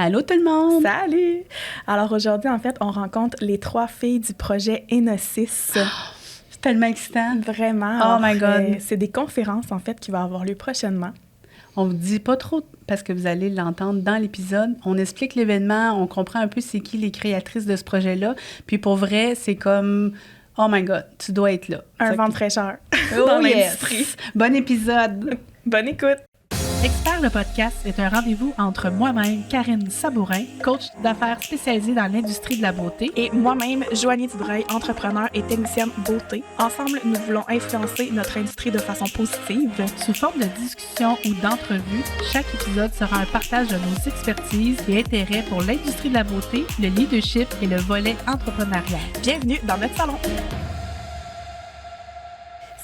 Allô tout le monde! Salut! Alors aujourd'hui, en fait, on rencontre les 3 filles du projet Enosis. C'est tellement excitant. Vraiment. Oh my God! C'est des conférences, en fait, qui vont avoir lieu prochainement. On vous dit pas trop, parce que vous allez l'entendre dans l'épisode. On explique l'événement, on comprend un peu c'est qui les créatrices de ce projet-là. Puis pour vrai, c'est comme... Oh my God, tu dois être là. Un vent de fraîcheur dans dans l'industrie. Bon épisode! Bonne écoute! Expert le podcast est un rendez-vous entre moi-même, Karine Sabourin, coach d'affaires spécialisée dans l'industrie de la beauté, Et moi-même, Joanie Dubreuil, entrepreneur et technicienne beauté. Ensemble, nous voulons influencer notre industrie de façon positive. sous forme de discussion ou d'entrevue. Chaque épisode sera un partage de nos expertises et intérêts pour l'industrie de la beauté, le leadership et le volet entrepreneurial. Bienvenue dans notre salon!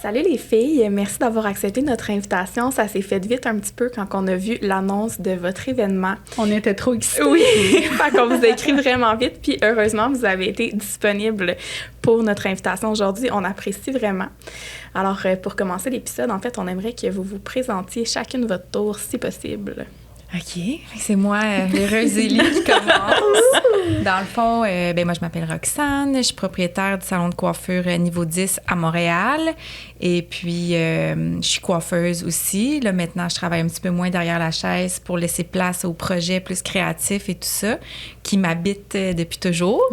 Salut les filles, merci d'avoir accepté notre invitation. Ça s'est fait vite un petit peu quand on a vu l'annonce de votre événement. On était trop excités. Oui, fait qu'on vous a écrit vraiment vite, puis heureusement, vous avez été disponible pour notre invitation aujourd'hui. On apprécie vraiment. Alors, pour commencer l'épisode, en fait, on aimerait que vous vous présentiez chacune votre tour, si possible. OK. C'est moi, l'heureuse Élie, qui commence. Dans le fond, moi, je m'appelle Roxane. Je suis propriétaire du salon de coiffure niveau 10 à Montréal. Et puis, je suis coiffeuse aussi. Là, maintenant, je travaille un petit peu moins derrière la chaise pour laisser place aux projets plus créatifs et tout ça, qui m'habitent depuis toujours.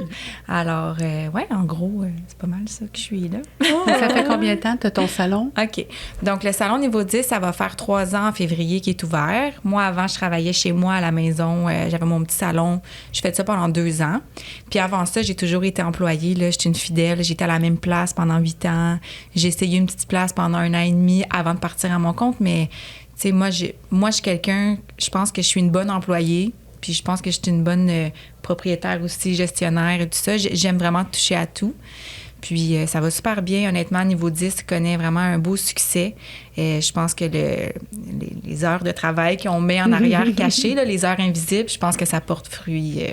Alors, en gros, c'est pas mal ça que je suis là. Ça fait combien de temps que tu as ton salon? OK. Donc, le salon niveau 10, ça va faire 3 ans en février qui est ouvert. Moi, avant, je travaillais chez moi à la maison. J'avais mon petit salon. Je fais ça pendant 2 ans. Puis avant ça, j'ai toujours été employée. Là. J'étais une fidèle. J'étais à la même place pendant 8 ans. J'ai essayé une petite place pendant 1 an et demi avant de partir à mon compte. Mais, tu sais, moi, je suis quelqu'un... Je pense que je suis une bonne employée. Puis je pense que je suis une bonne propriétaire aussi, gestionnaire et tout ça. J'aime vraiment toucher à tout. Puis ça va super bien. Honnêtement, niveau 10 connaît vraiment un beau succès. Je pense que les heures de travail qu'on met en arrière cachées, là, les heures invisibles, je pense que ça porte fruit.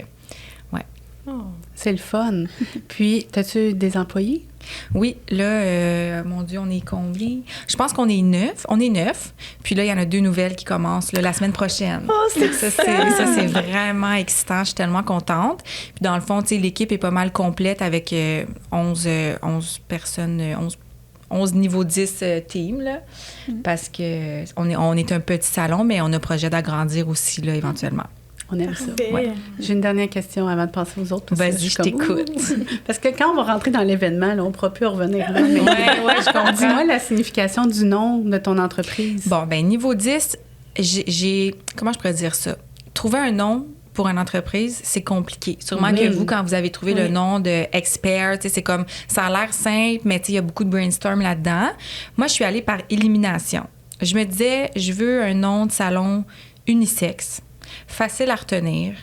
C'est le fun. Puis, as-tu des employés? Oui, là, mon Dieu, on est combien? Je pense qu'on est 9. On est 9. Puis là, il y en a 2 nouvelles qui commencent là, la semaine prochaine. Oh, c'est ça, c'est vraiment excitant. Je suis tellement contente. Puis dans le fond, tu sais, l'équipe est pas mal complète avec 11 personnes, 11 niveau 10 teams, là, parce que on est un petit salon, mais on a projet d'agrandir aussi, là, éventuellement. On aime ça. Ouais. J'ai une dernière question avant de passer aux autres. Vas-y, je t'écoute. Parce que quand on va rentrer dans l'événement, là, on ne pourra plus revenir là. Mais je comprends. Dis-moi la signification du nom de ton entreprise. Bon, niveau 10, j'ai... Comment je pourrais dire ça? Trouver un nom pour une entreprise, c'est compliqué. Sûrement que vous, quand vous avez trouvé le nom de Expert, c'est comme... Ça a l'air simple, mais il y a beaucoup de brainstorm là-dedans. Moi, je suis allée par élimination. Je me disais, je veux un nom de salon unisexe, facile à retenir,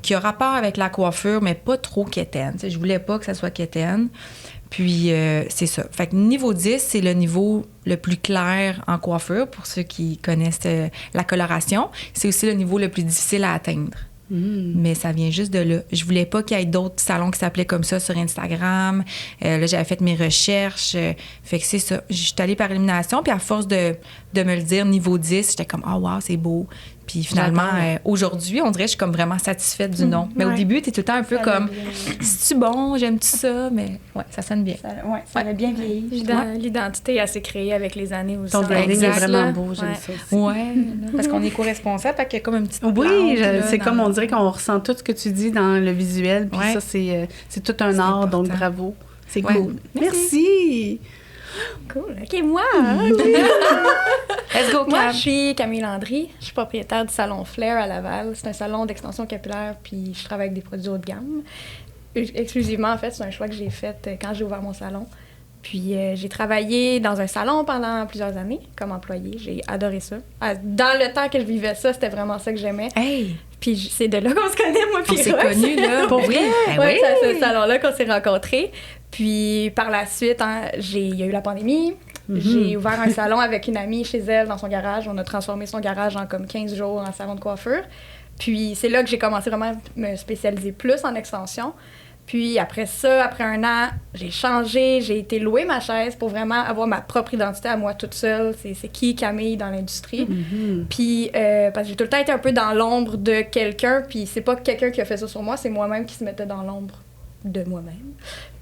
qui a rapport avec la coiffure, mais pas trop quétaine. Je voulais pas que ça soit quétaine. Puis, c'est ça. Fait que niveau 10, c'est le niveau le plus clair en coiffure, pour ceux qui connaissent la coloration. C'est aussi le niveau le plus difficile à atteindre. Mais ça vient juste de là. Je voulais pas qu'il y ait d'autres salons qui s'appelaient comme ça sur Instagram. Là, j'avais fait mes recherches. Fait que c'est ça. Je suis allée par élimination. Puis à force de me le dire niveau 10, j'étais comme « Oh wow, c'est beau ». Puis finalement, aujourd'hui, on dirait que je suis comme vraiment satisfaite du nom. Mais au début, t'es tout le temps un peu comme « C'est-tu bon? J'aime-tu ça? » Mais ouais, ça sonne bien. Ça a bien vieilli. L'identité, elle s'est créée avec les années aussi. Ton branding est vraiment beau, j'aime ça aussi. Ouais, parce qu'on est co-responsable, fait qu'il y a comme une petite Oui, plante, c'est comme on dirait qu'on ressent tout ce que tu dis dans le visuel. Puis ça, c'est tout un art, donc bravo. C'est cool. Merci! Cool. OK, moi! Let's go, Cam! Moi, je suis Camille Landry. Je suis propriétaire du salon Flair à Laval. C'est un salon d'extension capillaire, puis je travaille avec des produits haut de gamme. Exclusivement, en fait, c'est un choix que j'ai fait quand j'ai ouvert mon salon. Puis j'ai travaillé dans un salon pendant plusieurs années comme employée. J'ai adoré ça. Dans le temps que je vivais ça, c'était vraiment ça que j'aimais. Hey! Puis c'est de là qu'on se connaît, moi puis on s'est connus, là, pour vrai? Oui, c'est ce salon-là qu'on s'est rencontrés. Puis par la suite, il y a eu la pandémie. J'ai ouvert un salon avec une amie chez elle dans son garage. On a transformé son garage en comme 15 jours en salon de coiffure. Puis c'est là que j'ai commencé vraiment à me spécialiser plus en extension. Puis après ça, après 1 an, j'ai changé, j'ai été louer ma chaise pour vraiment avoir ma propre identité à moi toute seule. C'est qui Camille dans l'industrie. Puis parce que j'ai tout le temps été un peu dans l'ombre de quelqu'un, puis c'est pas quelqu'un qui a fait ça sur moi, c'est moi-même qui se mettait dans l'ombre de moi-même.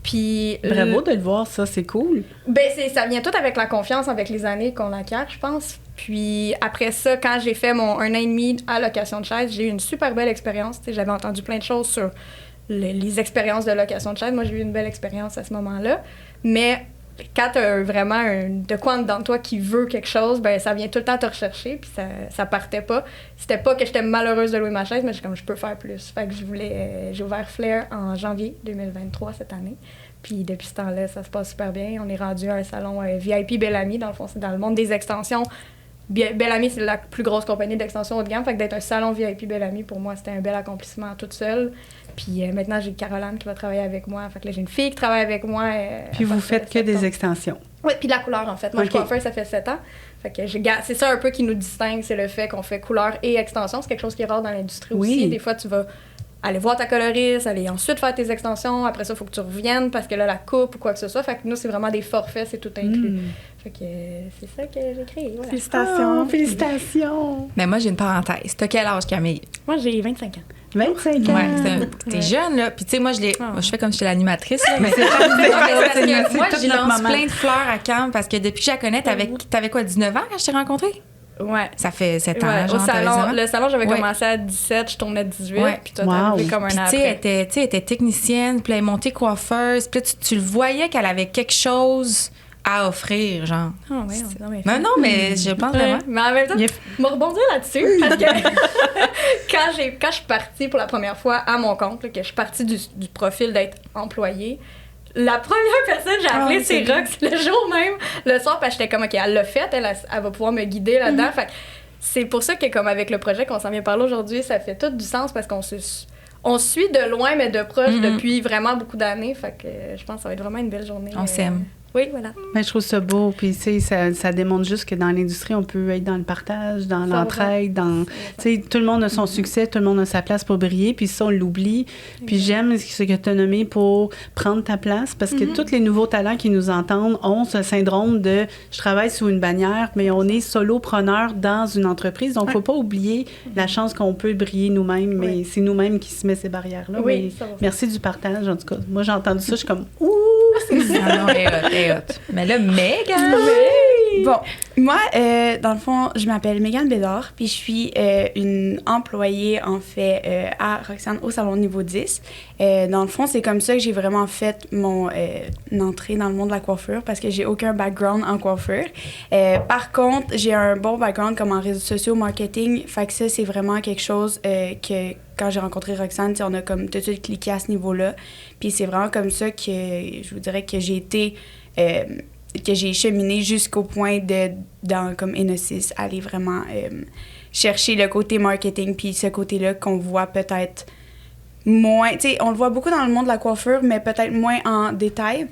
Puis Bravo de le voir, ça, c'est cool. Ben ça vient tout avec la confiance, avec les années qu'on acquiert, je pense. Puis après ça, quand j'ai fait mon 1 an et demi à location de chaise, j'ai eu une super belle expérience. T'sais, j'avais entendu plein de choses sur les expériences de location de chaise. Moi, j'ai eu une belle expérience à ce moment-là. Mais quand tu as vraiment de quoi en dedans de toi qui veut quelque chose, ben ça vient tout le temps te rechercher, puis ça partait pas. C'était pas que j'étais malheureuse de louer ma chaise, mais je peux faire plus. Fait que j'ai ouvert Flair en janvier 2023 cette année. Puis depuis ce temps-là, ça se passe super bien. On est rendu à un salon VIP Bellamy, dans le fond, c'est dans le monde des extensions. Bellamy, c'est la plus grosse compagnie d'extensions haut de gamme. Fait que d'être un salon VIP Bellamy, pour moi, c'était un bel accomplissement toute seule. Puis maintenant, j'ai Caroline qui va travailler avec moi. Fait que là, j'ai une fille qui travaille avec moi. Puis vous faites que des extensions. Oui, puis de la couleur, en fait. Moi, je suis coiffeuse, ça fait 7 ans. Fait que c'est ça un peu qui nous distingue, c'est le fait qu'on fait couleur et extension. C'est quelque chose qui est rare dans l'industrie aussi. Des fois, tu vas aller voir ta coloriste, aller ensuite faire tes extensions. Après ça, il faut que tu reviennes parce que là, la coupe ou quoi que ce soit. Fait que nous, c'est vraiment des forfaits, c'est tout inclus. Fait que c'est ça que j'ai créé. Voilà. Félicitations! Félicitations! Mais moi, j'ai une parenthèse. T'as quel âge, Camille? Moi, j'ai 25 ans. 25 ans! Ouais, t'es jeune, là. Puis, tu sais, moi, je fais comme si j'étais l'animatrice, là. Mais moi, je lance plein de fleurs à Cam parce que depuis que je la connais, t'avais quoi, 19 ans quand je t'ai rencontrée? Ouais. Ça fait 7 ans, genre, le salon, j'avais commencé à 17, je tournais à 18, puis toi, t'es arrivé comme un an après. Tu sais, elle était technicienne, puis elle est montée coiffeuse, puis tu le voyais qu'elle avait quelque chose à offrir, genre. Ah oui, non, mais je pense vraiment. Mais en même temps, je vais rebondir là-dessus, parce que quand je suis partie pour la première fois à mon compte, là, que je suis partie du profil d'être employée, la première personne que j'ai appelée, c'est Rox, le jour même, le soir, parce que j'étais comme, OK, elle l'a fait, elle va pouvoir me guider là-dedans. Fait c'est pour ça que, comme avec le projet qu'on s'en vient parler aujourd'hui, ça fait tout du sens, parce qu'on suit de loin, mais de proche depuis vraiment beaucoup d'années. Fait que je pense que ça va être vraiment une belle journée. On s'aime. Oui, voilà. Mais je trouve ça beau. Puis, tu sais, ça démontre juste que dans l'industrie, on peut être dans le partage, dans l'entraide, tu sais, tout le monde a son succès, tout le monde a sa place pour briller. Puis ça, on l'oublie. Puis j'aime ce que tu as nommé pour prendre ta place, parce que tous les nouveaux talents qui nous entendent ont ce syndrome de « je travaille sous une bannière », mais on est solopreneur dans une entreprise. Donc, il ne faut pas oublier la chance qu'on peut briller nous-mêmes, mais c'est nous-mêmes qui se met ces barrières-là. Oui, mais merci du partage, en tout cas. Moi, j'ai entendu ça, je suis comme « ouh! » Mais là, Megan! Bon, moi, dans le fond, je m'appelle Megan Bédard, puis je suis une employée, en fait, à Roxane au salon niveau 10. Dans le fond, c'est comme ça que j'ai vraiment fait mon entrée dans le monde de la coiffure, parce que j'ai aucun background en coiffure. Par contre, j'ai un bon background comme en réseaux sociaux, marketing, fait que ça, c'est vraiment quelque chose que quand j'ai rencontré Roxane, on a comme tout de suite cliqué à ce niveau-là. Puis c'est vraiment comme ça que je vous dirais que j'ai été... que j'ai cheminé jusqu'au point dans comme Enosis, aller vraiment chercher le côté marketing, puis ce côté-là qu'on voit peut-être moins... Tu sais, on le voit beaucoup dans le monde de la coiffure, mais peut-être moins en détail.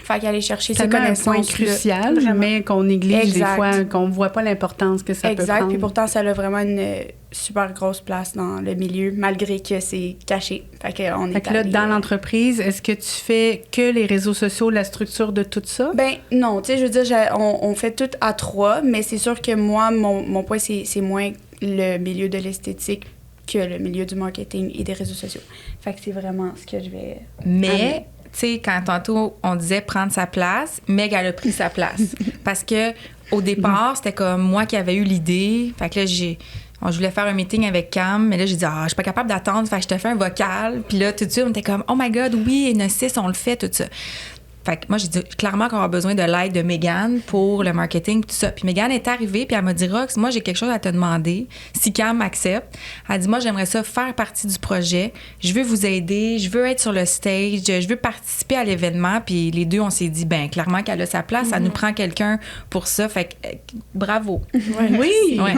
Fait qu'aller chercher ces connaissances. C'est un point crucial, mais qu'on néglige des fois, qu'on ne voit pas l'importance que ça peut prendre. Exact, puis pourtant, ça a vraiment une super grosse place dans le milieu, malgré que c'est caché. Fait que là, dans l'entreprise, est-ce que tu fais que les réseaux sociaux, la structure de tout ça? Ben non, tu sais, je veux dire, on fait tout à 3, mais c'est sûr que moi, mon point, c'est moins le milieu de l'esthétique que le milieu du marketing et des réseaux sociaux. Fait que c'est vraiment ce que je vais... Mais... Tu sais, quand tantôt, on disait prendre sa place, Meg, elle a pris sa place. Parce que au départ, c'était comme moi qui avais eu l'idée. Fait que là, je voulais faire un meeting avec Cam, mais là, j'ai dit, je suis pas capable d'attendre. Fait que je te fais un vocal. Puis là, tout de suite, on était comme, oh my God, oui, Enosis, on le fait, tout ça. Fait que moi, j'ai dit clairement qu'on a besoin de l'aide de Megan pour le marketing, tout ça. Puis Megan est arrivée, puis elle m'a dit, Rox, moi, j'ai quelque chose à te demander. Si Cam accepte, elle dit, moi, j'aimerais ça faire partie du projet. Je veux vous aider, je veux être sur le stage, je veux participer à l'événement. Puis les deux, on s'est dit, ben clairement qu'elle a sa place, ça nous prend quelqu'un pour ça. Fait que bravo. Oui! Ouais.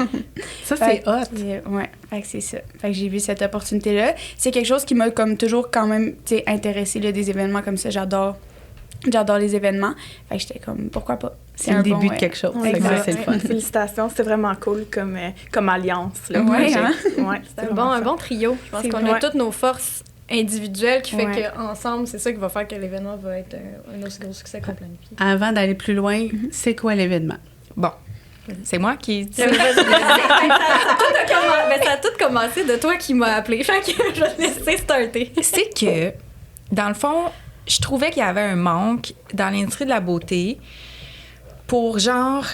Ça, c'est hot. Ouais, fait que c'est ça. Fait que j'ai vu cette opportunité-là. C'est quelque chose qui m'a comme toujours quand même, tu sais, intéressée, là, des événements comme ça. J'adore les événements. Fait que j'étais comme, pourquoi pas? C'est le début de quelque chose. C'est le fun. Félicitations, c'était vraiment cool comme alliance. Là, ouais, c'est un bon trio. Je pense qu'on a toutes nos forces individuel qui fait qu'ensemble, c'est ça qui va faire que l'événement va être un aussi gros succès qu'on planifie. Avant d'aller plus loin, c'est quoi l'événement? Bon, c'est moi qui... Ça a tout commencé de toi qui m'as appelé. Fait que je vais te laisser starter. C'est que, dans le fond, je trouvais qu'il y avait un manque dans l'industrie de la beauté pour, genre,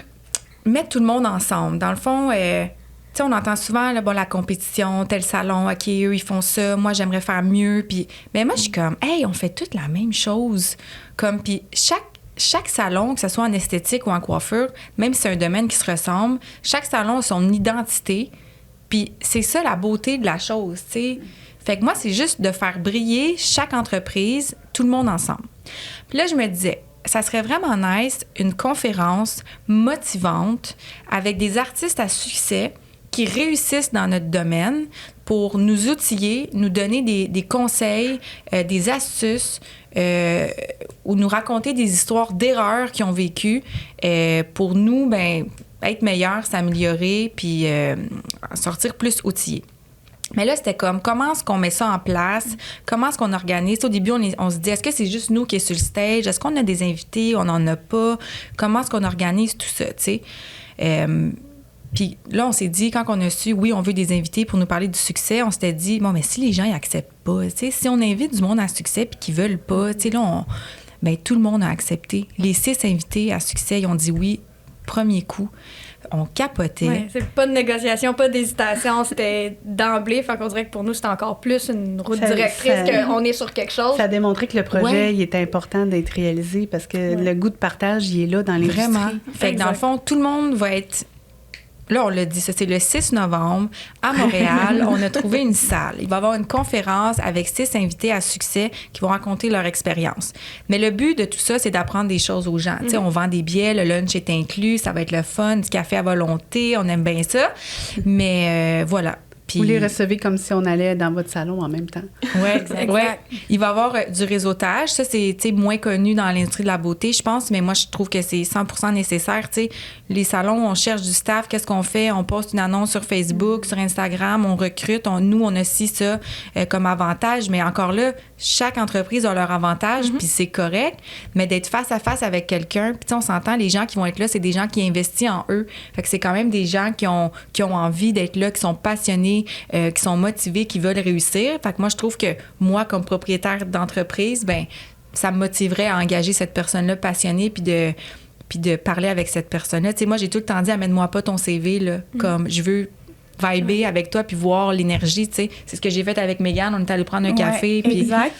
mettre tout le monde ensemble. Dans le fond, tu sais, on entend souvent, là, bon, la compétition, tel salon, OK, eux, ils font ça, moi, j'aimerais faire mieux. Puis, mais moi, je suis comme, hey, on fait toutes la même chose. Comme, puis chaque salon, que ce soit en esthétique ou en coiffure, même si c'est un domaine qui se ressemble, chaque salon a son identité. Puis c'est ça la beauté de la chose, tu sais. Fait que moi, c'est juste de faire briller chaque entreprise, tout le monde ensemble. Puis là, je me disais, ça serait vraiment nice, une conférence motivante avec des artistes à succès qui réussissent dans notre domaine pour nous outiller, nous donner des conseils, des astuces, ou nous raconter des histoires d'erreurs qu'ils ont vécues pour nous, ben, être meilleurs, s'améliorer, puis sortir plus outillés. Mais là, c'était comme, comment est-ce qu'on met ça en place? Comment est-ce qu'on organise? Au début, on se dit, est-ce que c'est juste nous qui est sur le stage? Est-ce qu'on a des invités? On n'en a pas? Comment est-ce qu'on organise tout ça, tu sais? Puis là, on s'est dit, quand on a su, oui, on veut des invités pour nous parler du succès, on s'était dit, bon, mais si les gens, ils acceptent pas, tu sais, si on invite du monde à succès puis qu'ils veulent pas, tu sais, là, ben, tout le monde a accepté. Les 6 invités à succès, ils ont dit oui, premier coup. On capotait. Ouais, c'est pas de négociation, pas d'hésitation, c'était d'emblée. Fait qu'on dirait que pour nous, c'était encore plus une route directrice qu'on est sur quelque chose. Ça a démontré que le projet, il était important d'être réalisé parce que le goût de partage, il est là dans l'industrie. Vraiment. Fait que dans le fond, tout le monde va être... Là, on l'a dit, ça, c'est le 6 novembre à Montréal. On a trouvé une salle. Il va y avoir une conférence avec 6 invités à succès qui vont raconter leur expérience. Mais le but de tout ça, c'est d'apprendre des choses aux gens. Tu sais, on vend des billets, le lunch est inclus, ça va être le fun, du café à volonté, on aime bien ça. Mais voilà. Puis... Vous les recevez comme si on allait dans votre salon en même temps. Oui, exact. Ouais. Il va y avoir du réseautage. Ça, c'est moins connu dans l'industrie de la beauté, je pense, mais moi, je trouve que c'est 100% nécessaire. T'sais, les salons, on cherche du staff. Qu'est-ce qu'on fait? On poste une annonce sur Facebook, sur Instagram, on recrute. Nous, on a aussi ça comme avantage. Mais encore là, chaque entreprise a leur avantage, puis c'est correct. Mais d'être face à face avec quelqu'un, puis on s'entend, les gens qui vont être là, c'est des gens qui investissent en eux. Fait que c'est quand même des gens qui ont envie d'être là, qui sont passionnés, qui sont motivés, qui veulent réussir. Fait que moi, je trouve que moi, comme propriétaire d'entreprise, ben ça me motiverait à engager cette personne-là passionnée puis de parler avec cette personne-là. Tu sais, moi, j'ai tout le temps dit, amène-moi pas ton CV, là, comme je veux vibrer avec toi puis voir l'énergie, tu sais. C'est ce que j'ai fait avec Mégane. On est allé prendre un café. Puis... Exact.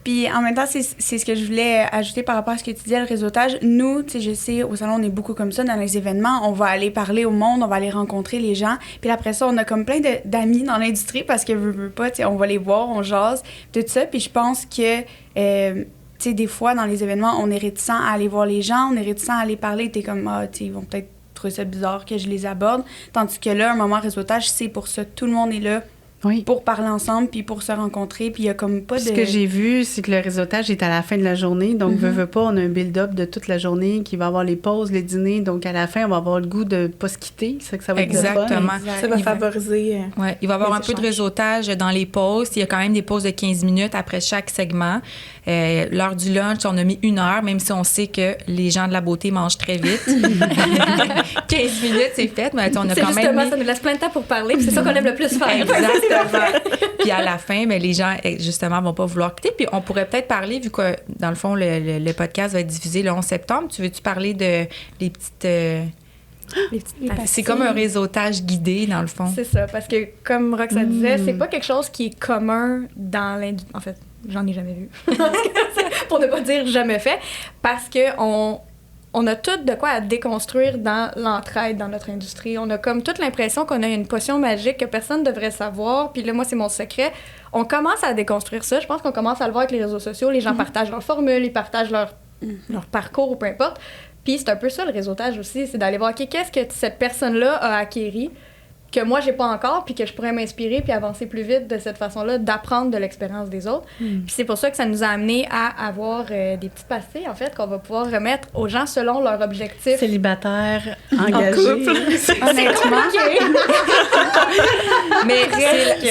Puis en même temps, c'est ce que je voulais ajouter par rapport à ce que tu disais, le réseautage. Nous, tu sais, je sais, au salon, on est beaucoup comme ça dans les événements. On va aller parler au monde, on va aller rencontrer les gens. Puis après ça, on a comme plein d'amis dans l'industrie parce que veut pas, tu sais, on va les voir, on jase, tout ça. Puis je pense que, tu sais, des fois, dans les événements, on est réticent à aller voir les gens, on est réticent à aller parler. T'es comme, tu sais, ils vont peut-être trouver ça bizarre que je les aborde. Tandis que là, un moment réseautage, c'est pour ça. Tout le monde est là. Oui. Pour parler ensemble, puis pour se rencontrer, puis il y a comme pas de... Ce que j'ai vu, c'est que le réseautage est à la fin de la journée, donc veut pas, on a un build-up de toute la journée qui va avoir les pauses, les dîners, donc à la fin, on va avoir le goût de pas se quitter, c'est que ça va être exactement. Le fun. Ça va favoriser... Ouais, il va y avoir un peu de réseautage dans les pauses. Il y a quand même des pauses de 15 minutes après chaque segment. L'heure du lunch, on a mis 1 heure, même si on sait que les gens de la beauté mangent très vite. 15 minutes, c'est fait, mais on a quand même mis... ça nous laisse plein de temps pour parler, puis c'est ça qu'on aime le plus faire. Exactement. Puis à la fin, ben, les gens, justement, vont pas vouloir quitter. Puis on pourrait peut-être parler, vu que, dans le fond, le podcast va être diffusé le 11 septembre. Tu veux-tu parler de les petites... c'est comme un réseautage guidé, dans le fond. C'est ça, parce que, comme Roxane disait, c'est pas quelque chose qui est commun dans l'industrie. En fait, j'en ai jamais vu. Pour ne pas dire jamais fait. Parce que on a tout de quoi à déconstruire dans l'entraide dans notre industrie. On a comme toute l'impression qu'on a une potion magique que personne ne devrait savoir. Puis là, moi, c'est mon secret. On commence à déconstruire ça. Je pense qu'on commence à le voir avec les réseaux sociaux. Les gens partagent leurs formules, ils partagent leur parcours ou peu importe. Puis c'est un peu ça, le réseautage aussi. C'est d'aller voir, OK, qu'est-ce que cette personne-là a acquéri que moi, j'ai pas encore, puis que je pourrais m'inspirer puis avancer plus vite de cette façon-là, d'apprendre de l'expérience des autres. Puis c'est pour ça que ça nous a amené à avoir des petits pastilles, en fait, qu'on va pouvoir remettre aux gens selon leur objectif. Célibataire, engagé. Honnêtement. Mais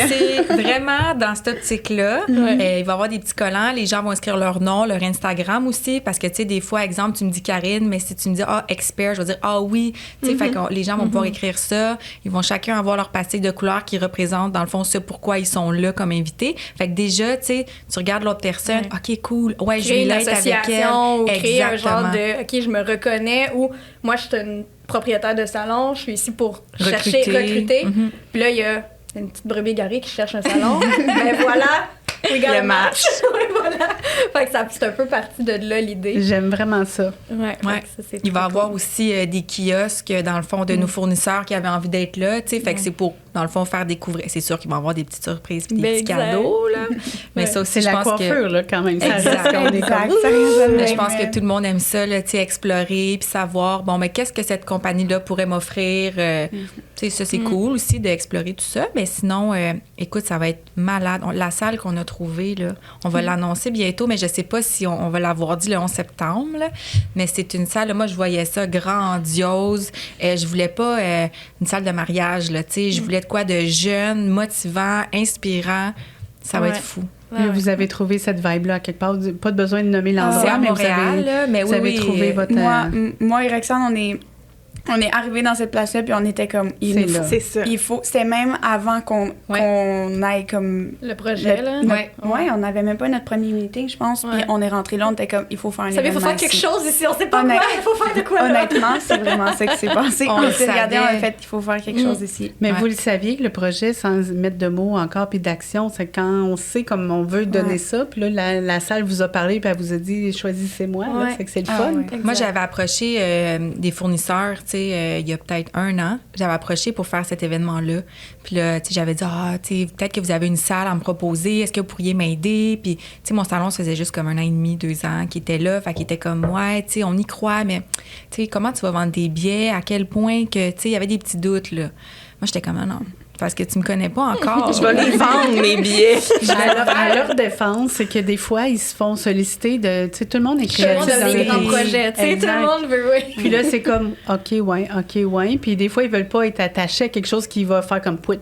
c'est vraiment dans cette optique-là. Il va y avoir des petits collants. Les gens vont inscrire leur nom, leur Instagram aussi. Parce que, tu sais, des fois, exemple, tu me dis Karine, mais si tu me dis expert, je vais dire oui. Tu sais, fait que les gens vont pouvoir écrire ça. Ils vont chacun avoir leur pastille de couleur qui représente, dans le fond, ce pourquoi ils sont là comme invités. Fait que déjà, tu sais, tu regardes l'autre personne. OK, cool. Ouais, je vais l'être avec elle. Ou créer un genre de OK, je me reconnais, ou moi, je suis une propriétaire de salon, je suis ici pour recruter. Puis là, il y a une petite brebis égarée qui cherche un salon. Ben voilà, le match. Oui, voilà. Fait que c'est un peu parti de là, l'idée. J'aime vraiment ça. Ouais. Ça, il va y avoir aussi des kiosques, dans le fond, de nos fournisseurs qui avaient envie d'être là, tu sais. Fait que c'est pour, dans le fond, faire découvrir. C'est sûr qu'ils vont avoir des petites surprises et des petits cadeaux, là. Mais ça aussi, c'est je pense que... C'est la coiffure, là, quand même. Ça reste qu'on est comme... Mais je pense que tout le monde aime ça, là, tu sais, explorer puis savoir, bon, mais qu'est-ce que cette compagnie-là pourrait m'offrir? Tu sais, ça, c'est cool aussi d'explorer tout ça. Mais sinon, écoute, ça va être malade. La salle qu'on a trouvée, là, on va l'annoncer bientôt, mais je sais pas si on va l'avoir dit le 11 septembre, là. Mais c'est une salle, là, moi, je voyais ça grandiose. Je voulais pas une salle de mariage, là, tu sais. Je voulais de quoi de jeune, motivant, inspirant. Ça va être fou. Vous avez trouvé cette vibe-là quelque part. Pas de besoin de nommer l'endroit, c'est à mais Montréal, vous avez trouvé votre... Moi et Roxane, on est arrivés dans cette place-là, puis on était comme... C'est ça. C'était même avant qu'on aille comme... Le projet, là. Ouais, on n'avait même pas notre premier meeting, je pense. Puis on est rentré là, on était comme, il faut faire un événement. Il faut faire quelque chose ici, on sait pas quoi, il faut faire de quoi, là. Honnêtement, c'est vraiment ça qui s'est passé. On s'est regardé, on a fait, il faut faire quelque chose ici. Mais vous le saviez que le projet, sans mettre de mots encore, puis d'action, c'est quand on sait comme on veut donner ça, puis là, la salle vous a parlé, puis elle vous a dit, choisissez-moi, là, c'est que c'est le fun. Moi, j'avais approché des fournisseurs, il y a peut-être 1 an, j'avais approché pour faire cet événement-là. Puis là, j'avais dit, peut-être que vous avez une salle à me proposer, est-ce que vous pourriez m'aider? Puis, mon salon, ça faisait juste comme 1 an et demi, 2 ans qu'il était là. Fait qu'il était comme, on y croit, mais, comment tu vas vendre des billets? À quel point que, il y avait des petits doutes, là. Moi, j'étais comme, non. Parce que tu me connais pas encore. Je vais les vendre, mes billets. À leur défense, c'est que des fois, ils se font solliciter de... Tu sais, tout le monde est créatif dans les grands projets. Tu sais, tout le monde veut, Puis là, c'est comme, OK, ouais. Puis des fois, ils veulent pas être attachés à quelque chose qui va faire comme pouit.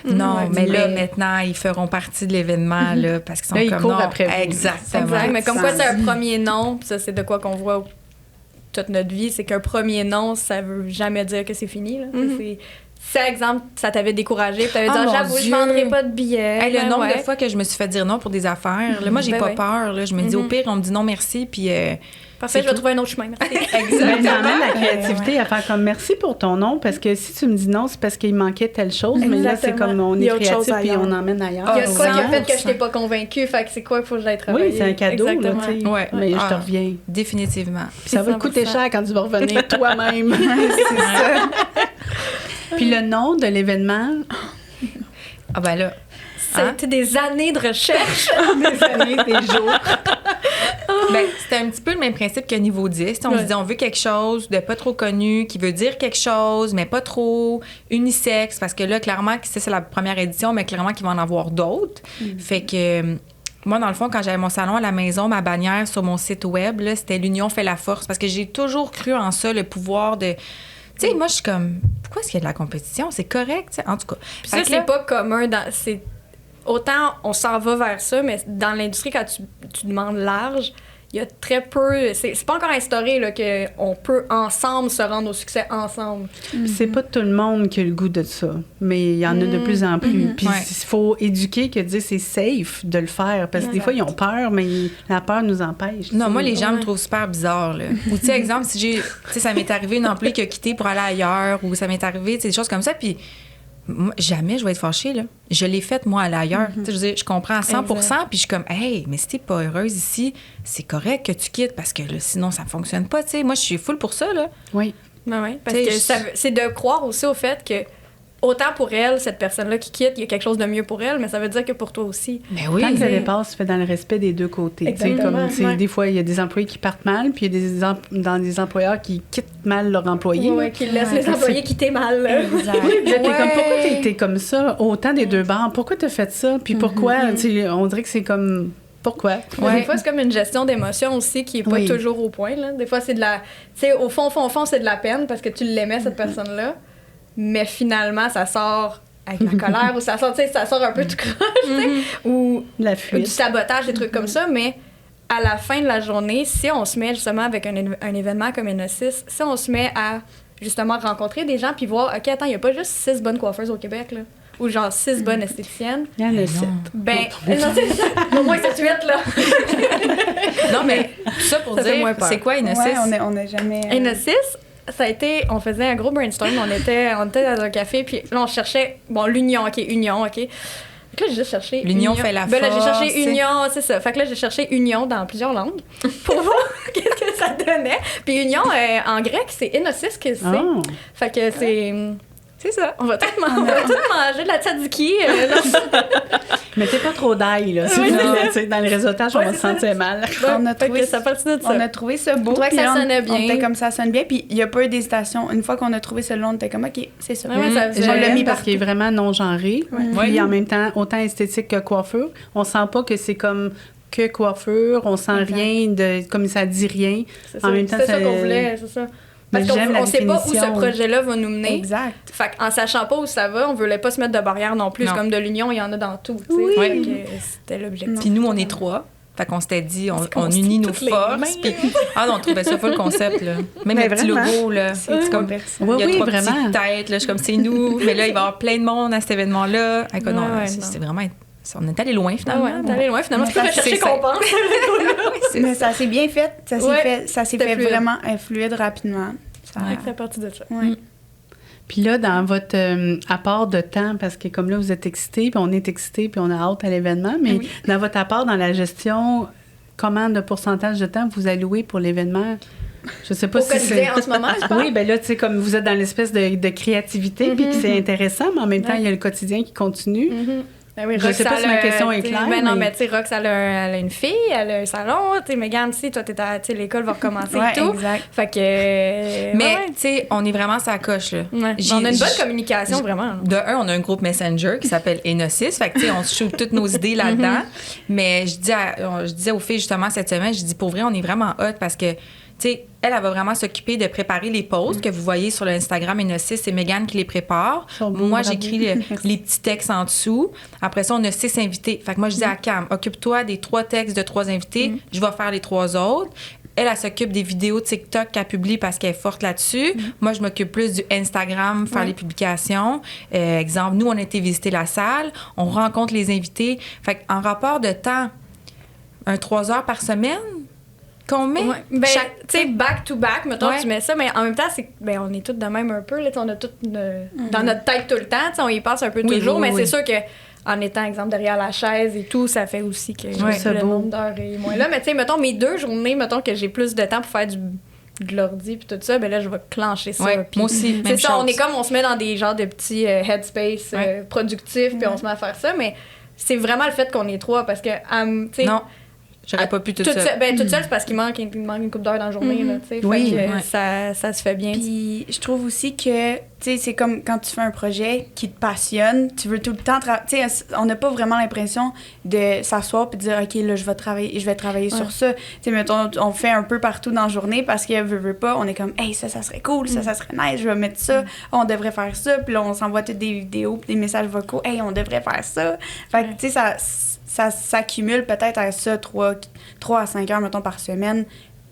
Non, mais là, maintenant, ils feront partie de l'événement, là, parce qu'ils sont là, comme... Ils courent après vous. Exactement. Mais comme quoi, c'est un premier nom, puis ça, c'est de quoi qu'on voit toute notre vie, c'est qu'un premier nom, ça veut jamais dire que c'est fini, là. Si, exemple, ça t'avait découragé, tu t'avais dit, j'avoue, je vendrai pas de billets. Le nombre de fois que je me suis fait dire non pour des affaires, là, moi, j'ai pas peur. Là, je me dis, au pire, on me dit non, merci, puis... Parfait, je vais trouver un autre chemin, merci. Exactement. La créativité à faire comme merci pour ton nom, parce que si tu me dis non, c'est parce qu'il manquait telle chose, mais là, c'est comme on est créatif puis on emmène ailleurs. Il y a quoi qui a fait que je t'ai pas convaincue, fait que c'est quoi qu'il faut que j'aille travailler. Oui, c'est un cadeau, là, tu sais. Mais je te reviens. Définitivement. Ça va te coûter cher quand tu vas revenir toi-même. C'est ça. Puis le nom de l'événement... Ah ben là... Ça a été des années de recherche. Des années, des jours. Ben, c'était un petit peu le même principe que niveau 10. On se disait, on veut quelque chose de pas trop connu, qui veut dire quelque chose, mais pas trop unisexe. Parce que là, clairement, c'est la première édition, mais clairement qu'il va en avoir d'autres. Fait que... Moi, dans le fond, quand j'avais mon salon à la maison, ma bannière sur mon site web, là, c'était « L'union fait la force ». Parce que j'ai toujours cru en ça, le pouvoir de... Tu sais, moi, je suis comme... Pourquoi est-ce qu'il y a de la compétition? C'est correct, t'sais. En tout cas. Puis ça, c'est pas commun dans... Autant on s'en va vers ça, mais dans l'industrie, quand tu demandes large, il y a très peu... C'est pas encore instauré là, qu'on peut ensemble se rendre au succès ensemble. C'est pas tout le monde qui a le goût de ça, mais il y en a de plus en plus. Puis il faut éduquer que dire c'est safe de le faire, parce que des fois, ils ont peur, mais la peur nous empêche. Non, moi, les gens me trouvent super bizarre. Là. Ou, tu sais, exemple, si ça m'est arrivé une employée qui a quitté pour aller ailleurs, ou ça m'est arrivé, des choses comme ça, puis... Moi, jamais je vais être fâchée, là. Je l'ai faite, moi, aller ailleurs. Je comprends à 100%, puis je suis comme, hey, mais si t'es pas heureuse ici, c'est correct que tu quittes, parce que là, sinon, ça fonctionne pas, tu sais. Moi, je suis full pour ça, là. Oui. Oui, parce que c'est de croire aussi au fait que autant pour elle, cette personne-là qui quitte, il y a quelque chose de mieux pour elle, mais ça veut dire que pour toi aussi. Mais oui. Tant que ça dépasse, tu fais dans le respect des deux côtés. Des fois, il y a des employés qui partent mal, puis il y a des employeurs qui quittent mal leur employé. Oui, qui laissent les employés quitter mal. Exact. Pourquoi t'es été comme ça? Autant des deux bords. Pourquoi t'as fait ça? Puis pourquoi? On dirait que c'est comme... Pourquoi? Des fois, c'est comme une gestion d'émotions aussi qui est pas toujours au point. Là. Des fois, c'est de la... Tu sais, au fond, c'est de la peine parce que tu l'aimais, cette personne-là. Mais finalement, ça sort avec la colère, ou ça sort un peu tout croche, tu sais, ou La du fuite. sabotage, des trucs comme ça, mais à la fin de la journée, si on se met justement avec un événement comme Enosis, si on se met à justement rencontrer des gens puis voir, OK, attends, il n'y a pas juste 6 bonnes coiffeuses au Québec, là, ou genre 6 bonnes esthéticiennes. Il y en a 7. Ben, non, c'est ça. Au moins 7-8, là. Non, mais tout ça pour Ça fait dire, moins peur. c'est quoi Enosis? Ouais, on n'a jamais... Enosis, ça a été, on faisait un gros brainstorm, on était dans un café, puis là, on cherchait, union, OK. Fait que là, j'ai juste cherché L'union fait la Ben là, j'ai force, cherché union, c'est ça. Fait que là, j'ai cherché union dans plusieurs langues pour voir qu'est-ce que ça donnait. Puis union, en grec, c'est enosis que c'est. Oh. Fait que c'est ça. On va tout manger de la tzatziki. Mettez pas trop d'ail, là. Sinon, tu sais, dans le réseautage, on va se sentir mal. On a trouvé ça partit de ça. On a trouvé ça beau. On trouvait que puis ça là, sonnait bien. On était comme ça sonne bien, puis il n'y a pas eu d'hésitation. Une fois qu'on a trouvé ce nom, on était comme, OK, c'est ça. Ouais, ça faisait- on l'a mis parce qu'il est vraiment non-genré. Ouais. Puis en même temps, autant esthétique que coiffure. On sent pas que c'est comme que coiffure. On sent rien de... Comme ça dit rien. C'est En ça. même temps, c'est ça ça- qu'on voulait, c'est ça. Parce Mais j'aime qu'on la ne sait pas où ce définition. projet-là va nous mener. Exact. Fait qu'en sachant pas où ça va, on voulait pas se mettre de barrière non plus. Non. Comme de l'union, il y en a dans tout. Tu sais. Oui. Fait que c'était l'objectif. Puis nous, on est 3. Fait qu'on s'était dit, on qu'on se unit dit nos toutes les forces. mains. Puis, non, on trouvait ça full concept, là. Même Mais le petit vraiment. logo, là. C'est comme, personne. Oui, il y a oui, 3 vraiment. petites têtes, là. Je suis comme, c'est nous. Mais là, il va y avoir plein de monde à cet événement-là. Écoute, non, Ouais, c'est vraiment... On est allé loin, Ah finalement. ouais, t'es allé loin. Finalement, Mais c'est plus ça, recherché c'est qu'on pense. Mais ça s'est bien fait. Ça s'est Ouais, fait, ça s'est c'était fait fluide. vraiment fluide rapidement. Ça, Ça fait partie de ça. ouais. Puis là, dans votre apport de temps, parce que comme là, vous êtes excité, puis on est excité, puis on a hâte à l'événement, mais Oui. dans votre apport dans la gestion, comment de pourcentage de temps vous allouez pour l'événement? Je sais pas Au si c'est... quotidien, en ce moment, je pense. Oui, ben là, tu sais, comme vous êtes dans l'espèce de créativité, puis que c'est intéressant, mais en même temps, Ouais. il y a le quotidien qui continue. Ben oui, Je Rox, sais pas elle si ma a- question est t'sais, claire, Ben non, mais- mais tu sais, Rox, elle a une fille, elle a un salon. Tu sais, Mégane, si toi, t'es à, tu sais, l'école va recommencer Ouais, et tout. exact. Fait que. Mais, ouais. tu sais, on est vraiment sa coche, là. Ouais. J'ai- On a une bonne j'ai- communication, vraiment. De un, on a un groupe Messenger qui s'appelle Enosis. Fait que, tu sais, on se shoot toutes nos idées là-dedans. Mais je disais aux filles, justement, cette semaine, je dis, pour vrai, on est vraiment hot parce que, tu sais, elle va vraiment s'occuper de préparer les posts que vous voyez sur l'Instagram Enosis. C'est Mégane qui les prépare. sont beaux, Moi, bravo. j'écris les petits textes en dessous. Après ça, on a 6 invités. Fait que moi, je dis à Cam, occupe-toi des 3 textes de 3 invités. Je vais faire les 3 autres. Elle s'occupe des vidéos TikTok qu'elle publie parce qu'elle est forte là-dessus. Moi, je m'occupe plus du Instagram, faire les publications. Exemple, nous, on a été visiter la salle. On rencontre les invités. Fait qu'en rapport de temps, 3 heures par semaine qu'on met. Ouais. Ben, chaque- tu sais, back to back, mettons, Ouais. tu mets ça, mais en même temps, c'est ben, on est toutes de même un peu, là, t'sais, on a tout dans notre tête tout le temps, t'sais, on y passe un peu Oui, toujours, oui, mais oui. c'est sûr que en étant, exemple, derrière la chaise et tout, ça fait aussi que ça le beau. nombre d'heures est moins là. Mais tu sais, mettons, mes 2 journées, mettons que j'ai plus de temps pour faire de l'ordi puis tout ça, ben là, je vais clencher ça. Ouais, puis moi aussi, c'est même ça, chose. on est comme, on se met dans des genres de petits headspace Ouais. productifs, puis on se met à faire ça, mais c'est vraiment le fait qu'on est 3, parce que, tu sais, Non, j'aurais pas pu tout ça. toute seule, c'est parce qu'il manque une couple d'heures dans la journée, là, tu sais. Oui, Fait que, ouais. ça se fait bien. Puis je trouve aussi que, tu sais, c'est comme quand tu fais un projet qui te passionne, tu veux tout le temps... Tu sais, on n'a pas vraiment l'impression de s'asseoir puis de dire, OK, là, je vais travailler sur ça. Tu sais, mettons, on fait un peu partout dans la journée parce que, veut pas, on est comme, hey, ça serait cool, ça serait nice, je vais mettre ça, on devrait faire ça. Puis là, on s'envoie toutes des vidéos puis des messages vocaux, hey, on devrait faire ça. Fait que, tu sais, ça s'accumule peut-être à ça 3 à 5 heures, mettons, par semaine,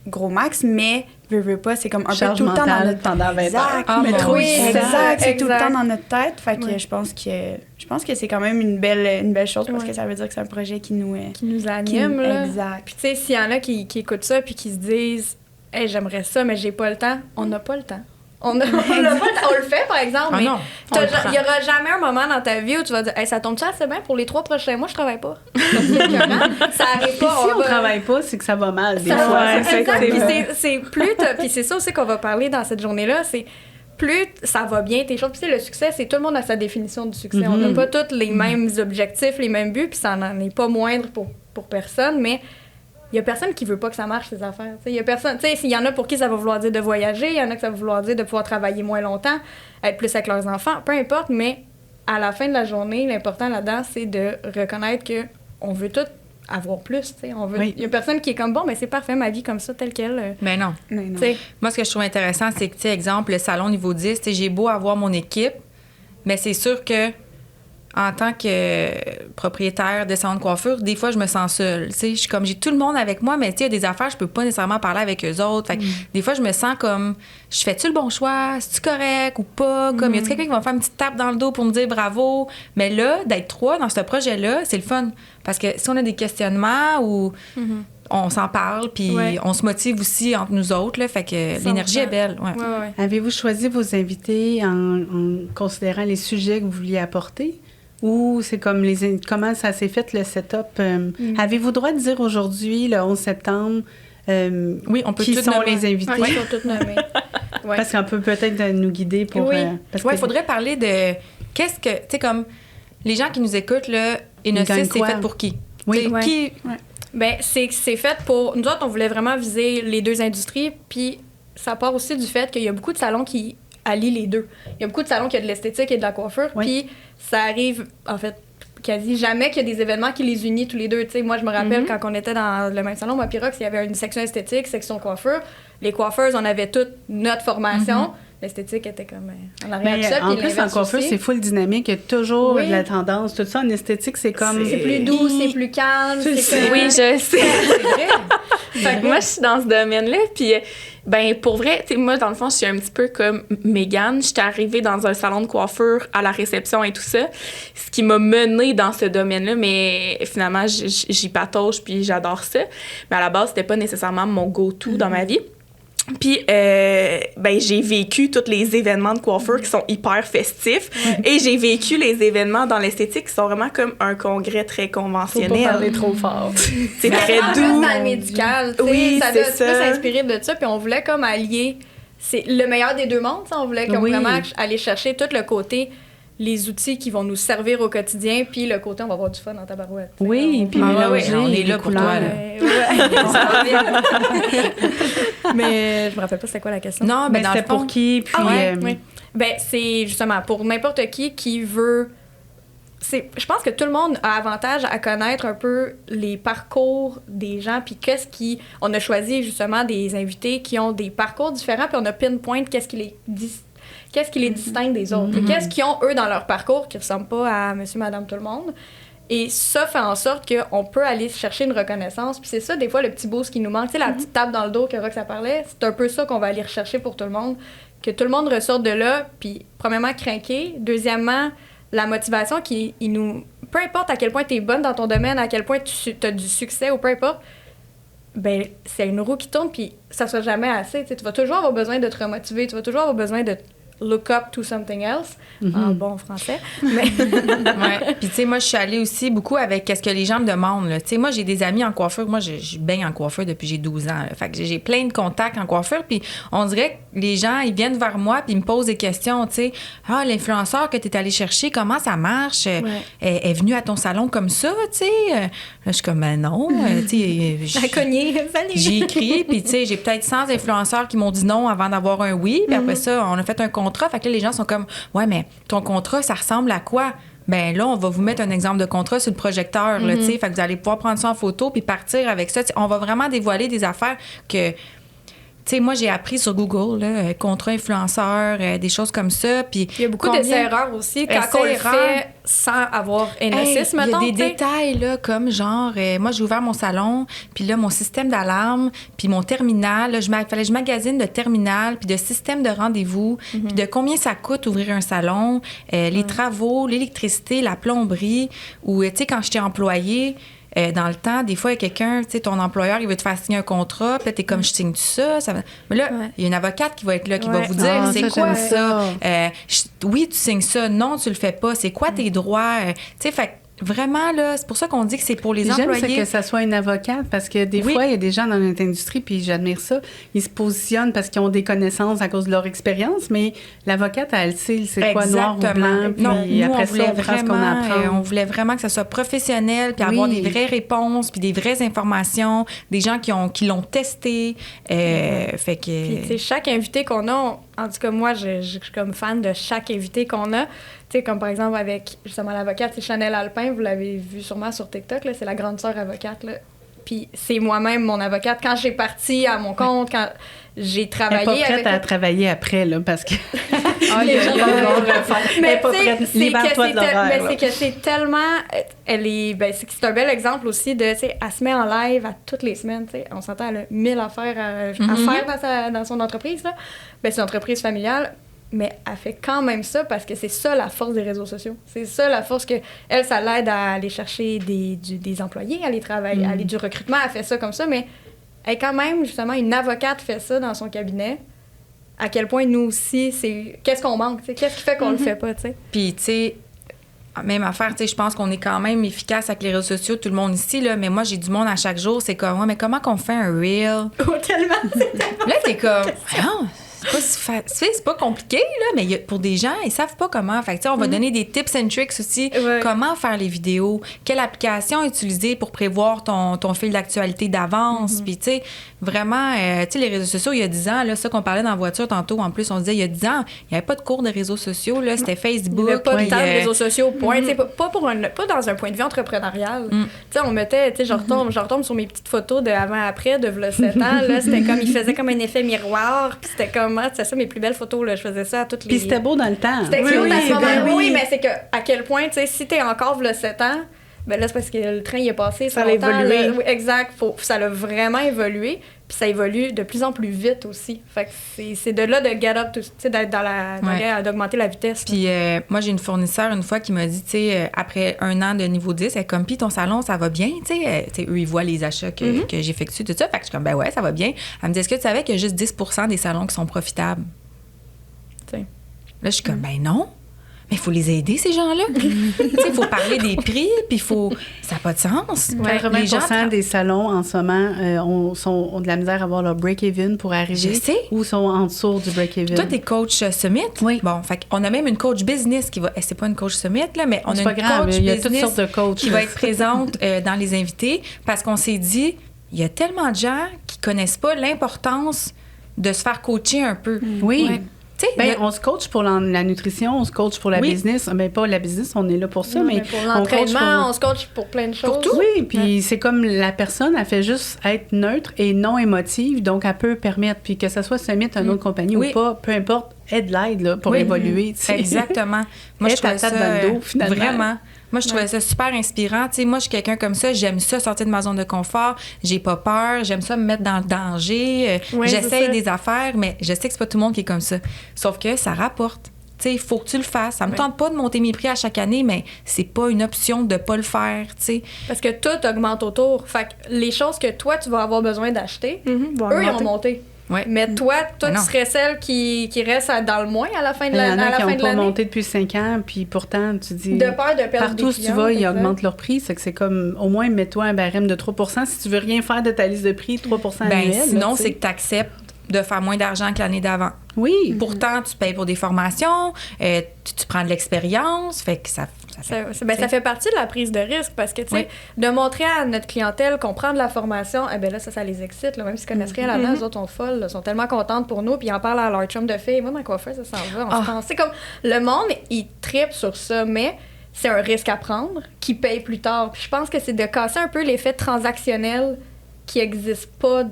gros max, mais veut pas, c'est comme un peu Charge tout le temps dans mentale notre pendant 20 heures. Exact. Ah, Mais mon trop, Dieu. exact, c'est tout le Exact. temps dans notre tête. Fait que Ouais. je pense que c'est quand même une belle chose parce Ouais. que ça veut dire que c'est un projet qui nous Qui nous anime, là. Exact. Puis, tu sais, s'il y en a qui écoutent ça puis qui se disent, hey, j'aimerais ça, mais j'ai pas le temps, on n'a pas le temps. On n'a pas le temps. On le fait, par exemple, Ah mais non, on le prend. il y aura jamais un moment dans ta vie où tu vas dire, hey, ça tombe-tu assez bien pour les 3 prochains mois, je travaille pas. Ça arrive pas. Si on va- travaille pas, c'est que ça va mal, des Ça fois. va, C'est exact. que Puis c'est- c'est plus puis c'est ça aussi qu'on va parler dans cette journée-là, c'est plus ça va bien tes choses. Puis tu sais, le succès, c'est tout le monde a sa définition du succès. On n'a pas tous les mêmes objectifs, les mêmes buts, puis ça n'en est pas moindre pour personne, mais il y a personne qui veut pas que ça marche, ces affaires. Il y a personne, tu sais, il y en a pour qui ça va vouloir dire de voyager, il y en a que ça va vouloir dire de pouvoir travailler moins longtemps, être plus avec leurs enfants, peu importe, mais à la fin de la journée, l'important là-dedans, c'est de reconnaître que on veut tout avoir plus, tu sais. On veut... Oui. Il y a personne qui est comme, bon, mais c'est parfait, ma vie comme ça, telle qu'elle. Mais non. Mais non. Tu sais, Moi, ce que je trouve intéressant, c'est que, tu sais, exemple, le salon niveau 10, tu sais, j'ai beau avoir mon équipe, mais c'est sûr que en tant que propriétaire de salon de coiffure, des fois, je me sens seule. Tu sais, je suis comme, j'ai tout le monde avec moi, mais tu sais, il y a des affaires, je peux pas nécessairement parler avec eux autres. Fait que des fois, je me sens comme, je fais-tu le bon choix? C'est-tu correct ou pas? Comme, y a-tu quelqu'un qui va me faire une petite tape dans le dos pour me dire bravo? Mais là, d'être 3 dans ce projet-là, c'est le fun. Parce que si on a des questionnements ou on s'en parle, puis on se motive aussi entre nous autres, là, fait que l'énergie est belle. Ouais. Avez-vous choisi vos invités en considérant les sujets que vous vouliez apporter? Ou c'est comme comment ça s'est fait, le setup? Avez-vous le droit de dire aujourd'hui, le 11 septembre, oui, on peut qui sont nommer. les invités? Oui, ils sont tous nommés. Parce qu'on peut peut-être nous guider pour... Oui. Il faudrait parler de qu'est-ce que... Tu sais, comme les gens qui nous écoutent, là, Enosis, c'est fait pour qui? Oui. Qui... Ben, c'est fait pour... Nous autres, on voulait vraiment viser les deux industries, puis ça part aussi du fait qu'il y a beaucoup de salons qui allient les deux. Il y a beaucoup de salons qui ont de l'esthétique et de la coiffure, puis ça arrive, en fait, quasi jamais qu'il y a des événements qui les unissent tous les deux. Tu sais, moi, je me rappelle quand on était dans le même salon, moi, Pyrox, il y avait une section esthétique, section coiffure. Les coiffeuses, on avait toute notre formation. L'esthétique était comme en arrière de ça. En plus, en coiffure, c'est full dynamique. Il y a toujours de la tendance. Tout ça, en esthétique, c'est comme... C'est plus doux, c'est plus calme. Oui, je sais. C'est vrai. Fait que moi, je suis dans ce domaine-là. Puis, ben pour vrai, tu sais, moi, dans le fond, je suis un petit peu comme Mégane. J'étais arrivée dans un salon de coiffure à la réception et tout ça. Ce qui m'a menée dans ce domaine-là. Mais finalement, j'y patauge puis j'adore ça. Mais à la base, c'était pas nécessairement mon go-to dans ma vie. Puis, ben, j'ai vécu tous les événements de coiffure qui sont hyper festifs et j'ai vécu les événements dans l'esthétique qui sont vraiment comme un congrès très conventionnel. Faut pas parler trop fort. C'est très doux. Dans le médical, oui, ça c'est doit ça. plus s'inspirer de ça. Puis on voulait comme allier le meilleur des deux mondes. On voulait comme vraiment aller chercher tout le côté, les outils qui vont nous servir au quotidien, puis le côté, on va avoir du fun dans ta barouette. Oui, puis mélanger on est là les pour toi. Mais je me rappelle pas c'était quoi la question. Non, mais c'était pour qui? Puis, Ben, c'est justement pour n'importe qui veut... Je pense que tout le monde a avantage à connaître un peu les parcours des gens, puis on a choisi justement des invités qui ont des parcours différents, puis on a pinpoint qu'est-ce qui les distingue des autres. Et qu'est-ce qu'ils ont, eux, dans leur parcours qui ne ressemble pas à monsieur, madame, tout le monde. Et ça fait en sorte qu'on peut aller chercher une reconnaissance. Puis c'est ça, des fois, le petit boost qui nous manque. Tu sais, la petite tape dans le dos que Rox a parlé, c'est un peu ça qu'on va aller rechercher pour tout le monde. Que tout le monde ressorte de là, puis premièrement, craquer. Deuxièmement, la motivation qui nous... Peu importe à quel point tu es bonne dans ton domaine, à quel point tu as du succès ou peu importe, ben c'est une roue qui tourne, puis ça sera jamais assez. Tu vas toujours avoir besoin de te remotiver, tu vas toujours avoir besoin de look up to something else, en bon français. Mais... Puis, tu sais, moi, je suis allée aussi beaucoup avec qu'est-ce que les gens me demandent. Tu sais, moi, j'ai des amis en coiffure. Moi, je baigne en coiffure depuis j'ai 12 ans. Là. Fait que j'ai plein de contacts en coiffure. Puis, on dirait que les gens, ils viennent vers moi puis ils me posent des questions. Tu sais, l'influenceur que tu es allé chercher, comment ça marche? Est venue à ton salon comme ça, tu sais? Là, je suis comme, ben non. Tu sais, j'ai cogné. J'ai écrit. Puis, tu sais, j'ai peut-être 100 influenceurs qui m'ont dit non avant d'avoir un oui. Puis après ça, on a fait un contrat. Fait que là, les gens sont comme, ouais, mais ton contrat, ça ressemble à quoi? Ben là, on va vous mettre un exemple de contrat sur le projecteur, là, tu sais. Fait que vous allez pouvoir prendre ça en photo puis partir avec ça. T'sais, on va vraiment dévoiler des affaires que... Tu sais, moi, j'ai appris sur Google, là, contrat influenceur, des choses comme ça. Puis il y a beaucoup d'essais-erreurs aussi quand on le fait sans avoir Enosis, mettons. Il y a des détails, là, comme genre, moi, j'ai ouvert mon salon, puis là, mon système d'alarme, puis mon terminal. Là, fallait que je magasine de terminal, puis de système de rendez-vous, puis de combien ça coûte ouvrir un salon, les travaux, l'électricité, la plomberie. Ou, tu sais, quand j'étais employée, dans le temps, des fois, il y a quelqu'un, tu sais, ton employeur, il veut te faire signer un contrat, puis là, t'es comme, je signe ça? Mais là, il y a une avocate qui va être là, qui va vous dire, c'est quoi ça? Oui, tu signes ça. Non, tu le fais pas. C'est quoi tes droits? Tu sais, fait vraiment, là, c'est pour ça qu'on dit que c'est pour les employés. J'aime que ça soit une avocate parce que des fois, il y a des gens dans notre industrie, puis j'admire ça, ils se positionnent parce qu'ils ont des connaissances à cause de leur expérience, mais l'avocate, elle sait c'est quoi noir ou blanc, puis non, nous, après ça, on prend ce qu'on apprend. On voulait vraiment que ça soit professionnel, puis avoir des vraies réponses, puis des vraies informations, des gens qui l'ont testé. Fait que... Puis, tu sais, chaque invité qu'on a, en tout cas, moi, je suis comme fan de chaque invité qu'on a. Tu sais, comme par exemple avec, justement, l'avocate, c'est Chanel Alpin, vous l'avez vu sûrement sur TikTok, là, c'est la grande sœur avocate, là. Puis c'est moi-même mon avocate. Quand j'ai parti à mon compte, quand j'ai travaillé... Elle n'est pas prête à travailler après, là, parce que... Les gens vont Mais pas prête. Libère-toi de l'horaire. Mais c'est que c'est tellement... c'est un bel exemple aussi de, tu sais, elle se met en live à toutes les semaines, tu sais. On s'entend, elle a 1000 affaires à faire dans son entreprise, là. Ben, c'est une entreprise familiale, mais elle fait quand même ça parce que c'est ça la force des réseaux sociaux. C'est ça la force que elle, ça l'aide à aller chercher des employés, à aller travailler, à aller du recrutement. Elle fait ça comme ça, mais elle, quand même, justement, une avocate fait ça dans son cabinet. À quel point nous aussi, c'est... Qu'est-ce qu'on manque, tu sais? Qu'est-ce qui fait qu'on le fait pas, tu sais? Puis, tu sais, même affaire, tu sais, je pense qu'on est quand même efficace avec les réseaux sociaux, tout le monde ici, là, mais moi, j'ai du monde à chaque jour, c'est comme, ouais, mais comment qu'on fait un reel? Oh, tellement! Là, t'es comme, non, c'est pas compliqué, là, mais pour des gens, ils savent pas comment. Fait que, tu sais, on va donner des tips and tricks aussi. Ouais. Comment faire les vidéos? Quelle application utiliser pour prévoir ton fil d'actualité d'avance? Puis, tu sais, vraiment, tu sais, les réseaux sociaux, il y a 10 ans, là, ça qu'on parlait dans la voiture tantôt, en plus, on se disait, il y a 10 ans, il n'y avait pas de cours de réseaux sociaux, là, c'était Facebook. Il n'y avait pas puis, tant de réseaux sociaux, point. Tu sais, pas dans un point de vue entrepreneurial. Tu sais, on mettait, tu sais, je retombe sur mes petites photos de avant-après, de 7 ans, là, c'était comme, il faisait comme un effet miroir, puis c'était comme, c'était ça mes plus belles photos, là, je faisais ça à toutes les... Puis c'était beau dans le temps. C'était cute à ce moment. Oui, mais c'est que, à quel point, tu sais, si t'es encore 7 ans, ben là, c'est parce que le train, il est passé, ça a évolué. Oui, exact, ça a vraiment évolué, puis ça évolue de plus en plus vite aussi. Fait que c'est de là de get up, tu sais, d'être d'augmenter la vitesse. Puis moi, j'ai une fournisseur une fois qui m'a dit, tu sais, après 1 an de niveau 10, elle est comme, puis ton salon, ça va bien, tu sais, eux, ils voient les achats que j'effectue, tout ça. Fait que je suis comme, ben ouais, ça va bien. Elle me dit, est-ce que tu savais qu'il y a juste 10 des salons qui sont profitables? T'sais. Là, je suis comme, ben non. Mais il faut les aider, ces gens-là. Il faut parler des prix, puis il faut... Ça n'a pas de sens. 80% des salons, en ce moment, ont de la misère à avoir leur break-even pour arriver. Je sais. Ou sont en dessous du break-even. Toi, t'es coach Summit. Oui. Bon, fait qu'on a même une coach business qui va... C'est pas une coach Summit, là, mais on a une grave, coach il y a business toutes sortes de coachs, qui va être présente dans les invités parce qu'on s'est dit, il y a tellement de gens qui connaissent pas l'importance de se faire coacher un peu. Oui. Ouais. Ben, on se coach pour la nutrition, on se coach pour la business. Ben, pas la business, on est là pour ça, mais pour l'entraînement, on se coach pour plein de choses. Pour tout. Oui, puis c'est comme la personne, elle fait juste être neutre et non émotive, donc elle peut permettre, puis que ça soit Summit, une autre compagnie ou pas, peu importe, aide l'aide là, pour évoluer. Exactement. Moi, je trouvais ça dans le dos, finalement. Vraiment. Moi, je trouvais ça super inspirant. Tu sais, moi, je suis quelqu'un comme ça. J'aime ça, sortir de ma zone de confort. J'ai pas peur. J'aime ça me mettre dans le danger. J'essaye des affaires, mais je sais que c'est pas tout le monde qui est comme ça. Sauf que ça rapporte. Tu sais, il faut que tu le fasses. Ça me tente pas de monter mes prix à chaque année, mais c'est pas une option de pas le faire, tu sais. Parce que tout augmente autour. Fait que les choses que toi, tu vas avoir besoin d'acheter, eux, ils vont monter. Ouais. Mais toi tu serais celle qui reste dans le moins à la fin de l'année. Il y en a qui n'ont pas monté depuis 5 ans, puis pourtant, tu dis... De peur de perdre partout où tu vas, ils augmentent leur prix. C'est que c'est comme, au moins, mets-toi un barème de 3 % si tu veux rien faire de ta liste de prix, 3 % annuel. Sinon, c'est que tu acceptes de faire moins d'argent que l'année d'avant. Oui. Pourtant, tu payes pour des formations, tu prends de l'expérience, fait que ça fait partie de la prise de risque parce que, tu sais, de montrer à notre clientèle qu'on prend de la formation, là, ça les excite. Là, même s'ils connaissent rien là-dedans, les autres sont folles, là, sont tellement contentes pour nous, puis ils en parlent à leur chum de filles. Moi, ma coiffeuse, ça s'en va. On se pense. C'est comme, le monde, il tripe sur ça, mais c'est un risque à prendre qui paye plus tard. Puis je pense que c'est de casser un peu l'effet transactionnel qui n'existe pas,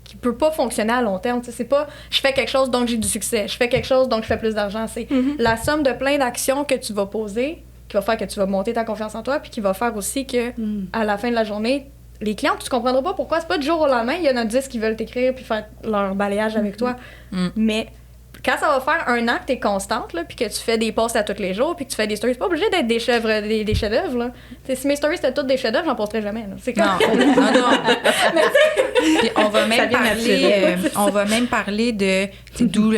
qui peut pas fonctionner à long terme. C'est pas je fais quelque chose donc j'ai du succès, je fais quelque chose donc je fais plus d'argent. C'est la somme de plein d'actions que tu vas poser qui va faire que tu vas monter ta confiance en toi puis qui va faire aussi que à la fin de la journée, les clients, tu comprendras pas pourquoi. C'est pas du jour au lendemain, il y en a 10 qui veulent t'écrire puis faire leur balayage avec toi. Mais quand ça va faire 1 an que tu es constante, là, puis que tu fais des posts à tous les jours, puis que tu fais des stories, c'est pas obligé d'être des chefs-d'œuvre. Là. Si mes stories étaient toutes des chefs-d'œuvre, j'en posterais jamais. Là. C'est comme... Non. Puis on va même parler de d'où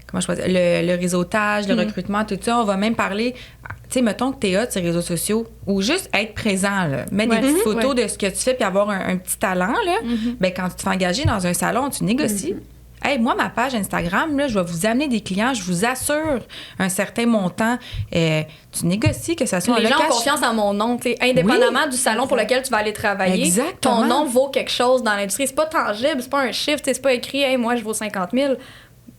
comment je peux dire, le réseautage, le recrutement, tout ça. On va même parler, tu sais, mettons que t'es hot sur les réseaux sociaux ou juste être présent, là. Mettre des petites photos de ce que tu fais puis avoir un petit talent, là. Ben, quand tu te fais engager dans un salon, tu négocies. Hey, moi, ma page Instagram, là, je vais vous amener des clients, je vous assure un certain montant. Tu négocies que ça soit les gens ont confiance en mon nom, indépendamment du salon pour lequel tu vas aller travailler. Exactement. Ton nom vaut quelque chose dans l'industrie. C'est pas tangible, c'est pas un chiffre, c'est pas écrit « Hey, moi, je vaux 50 000 ».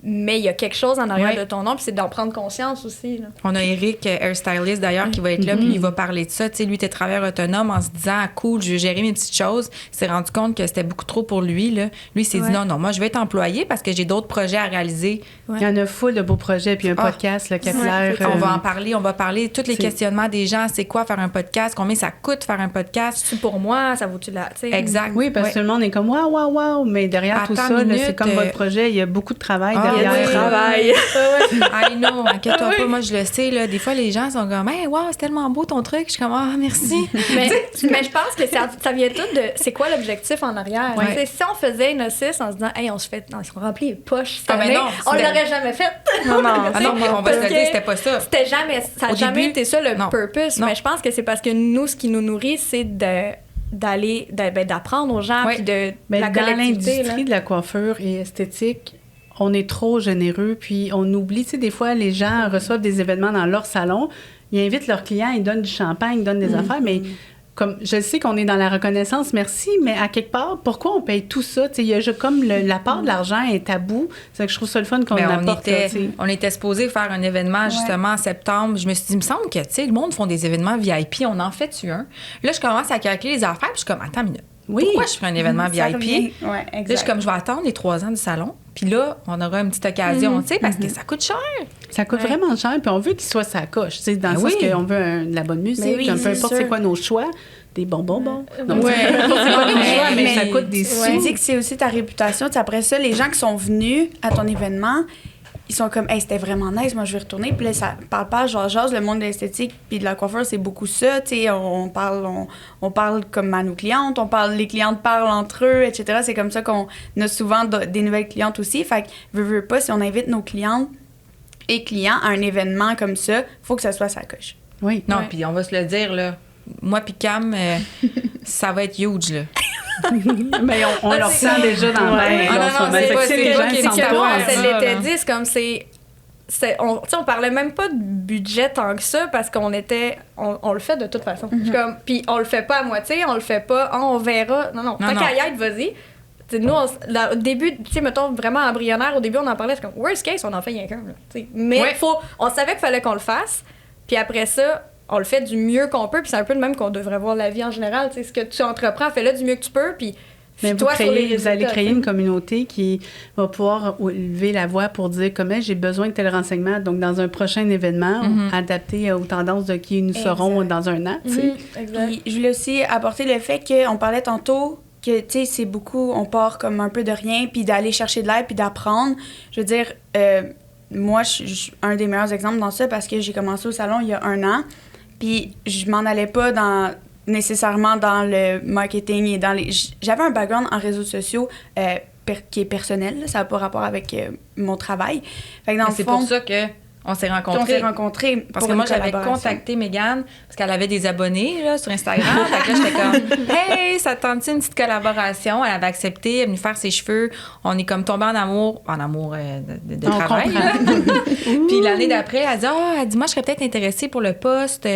mais il y a quelque chose en arrière de ton nom, puis c'est d'en prendre conscience aussi. Là. On a Eric, hairstylist d'ailleurs, qui va être là, puis il va parler de ça. Tu sais, lui, était travailleur autonome en se disant, ah, cool, je vais gérer mes petites choses. Il s'est rendu compte que c'était beaucoup trop pour lui. Là. Lui, il s'est dit, non, moi, je vais être employé parce que j'ai d'autres projets à réaliser. Ouais. Il y en a full de beaux projets, puis un podcast, le capillaire. On va en parler, on va parler de tous les questionnements des gens. C'est quoi faire un podcast? Combien ça coûte faire un podcast? C'est pour moi, ça vaut-tu la. Exact. Oui, parce que tout le monde est comme, waouh, mais derrière tout ça, là, c'est comme votre projet, il y a beaucoup de travail derrière. Il y a du travail. I know, inquiète-toi pas, moi je le sais, là, des fois les gens sont comme hey, wow, c'est tellement beau ton truc, je suis comme ah, merci. mais je pense que ça vient tout de c'est quoi l'objectif en arrière. Si on faisait une O6 en se disant hey, on se remplit les poches cette année, on l'aurait jamais fait. Non, on va se le dire, c'était pas ça. Ça n'a jamais été ça le purpose, mais je pense que c'est parce que nous, ce qui nous nourrit, c'est d'apprendre aux gens puis de la collectivité. Dans l'industrie de la coiffure et esthétique, on est trop généreux, puis on oublie, tu sais, des fois, les gens reçoivent des événements dans leur salon, ils invitent leurs clients, ils donnent du champagne, ils donnent des affaires, mais comme je sais qu'on est dans la reconnaissance, merci, mais à quelque part, pourquoi on paye tout ça? Tu sais, il y a comme la part de l'argent est tabou. C'est que je trouve ça le fun qu'on apporte. On était supposé faire un événement, justement, en septembre. Je me suis dit, il me semble que, tu sais, le monde font des événements VIP, on en fait-tu un? Là, je commence à calculer les affaires, puis je suis comme, attends une minute. Pourquoi je ferais un événement VIP? Ouais, exact. Là, je suis comme, je vais attendre les 3 ans du salon. Puis là, on aura une petite occasion, tu sais, parce que ça coûte cher. Ça coûte vraiment cher, puis on veut qu'il soit sa coche, tu sais, dans le sens qu'on veut de la bonne musique, peu importe c'est quoi nos choix, des bonbons. C'est pas nos choix, mais ça coûte des sous. Tu dis que c'est aussi ta réputation. T'sais, après ça, les gens qui sont venus à ton événement, ils sont comme, hey, c'était vraiment nice, moi je vais retourner. Puis là, ça parle pas, genre, le monde de l'esthétique puis de la coiffure, c'est beaucoup ça. Tu sais, on parle comme à nos clientes, les clientes parlent entre eux, etc. C'est comme ça qu'on a souvent des nouvelles clientes aussi. Fait que, veux pas, si on invite nos clientes et clients à un événement comme ça, faut que ça soit sa coche. Oui. Non, puis on va se le dire, là. Moi puis Cam, ça va être huge, là. Mais on le sent déjà dans l'air. C'est pas les gens qui sentent pas. On se l'était dit, c'est comme on parlait même pas de budget tant que ça parce qu'on était on le fait de toute façon. Puis on le fait pas à moitié, on le fait pas, on verra. Non, tant qu'à y être, vas-y. T'sais, nous, au début, tu sais, mettons vraiment embryonnaire, au début, on en parlait, c'est comme worst case, on en fait rien qu'un. Mais on savait qu'il fallait qu'on le fasse. Puis après ça, on le fait du mieux qu'on peut, puis c'est un peu le même qu'on devrait voir la vie en général. Tu sais, ce que tu entreprends, fais-le du mieux que tu peux, puis mais vous allez créer une communauté qui va pouvoir lever la voix pour dire comment j'ai besoin de tel renseignement. Donc, dans un prochain événement, adapté aux tendances de qui nous serons dans un an. Puis, je voulais aussi apporter le fait qu'on parlait tantôt que, tu sais, c'est beaucoup, on part comme un peu de rien, puis d'aller chercher de l'aide, puis d'apprendre. Je veux dire, moi, je suis un des meilleurs exemples dans ça parce que j'ai commencé au salon il y a 1 an. Puis je m'en allais pas nécessairement dans le marketing et dans les... J'avais un background en réseaux sociaux qui est personnel, là, ça n'a pas rapport avec mon travail. Fait que dans le c'est fond, pour ça qu'on s'est rencontrés. On s'est rencontrés parce que moi, j'avais contacté Mégane parce qu'elle avait des abonnés là, sur Instagram. Fait que là, j'étais comme « Hey, ça te tente une petite collaboration? » Elle avait accepté, elle est venue faire ses cheveux. On est comme tombés en amour de travail. Puis l'année d'après, elle dit « Moi, je serais peut-être intéressée pour le poste. »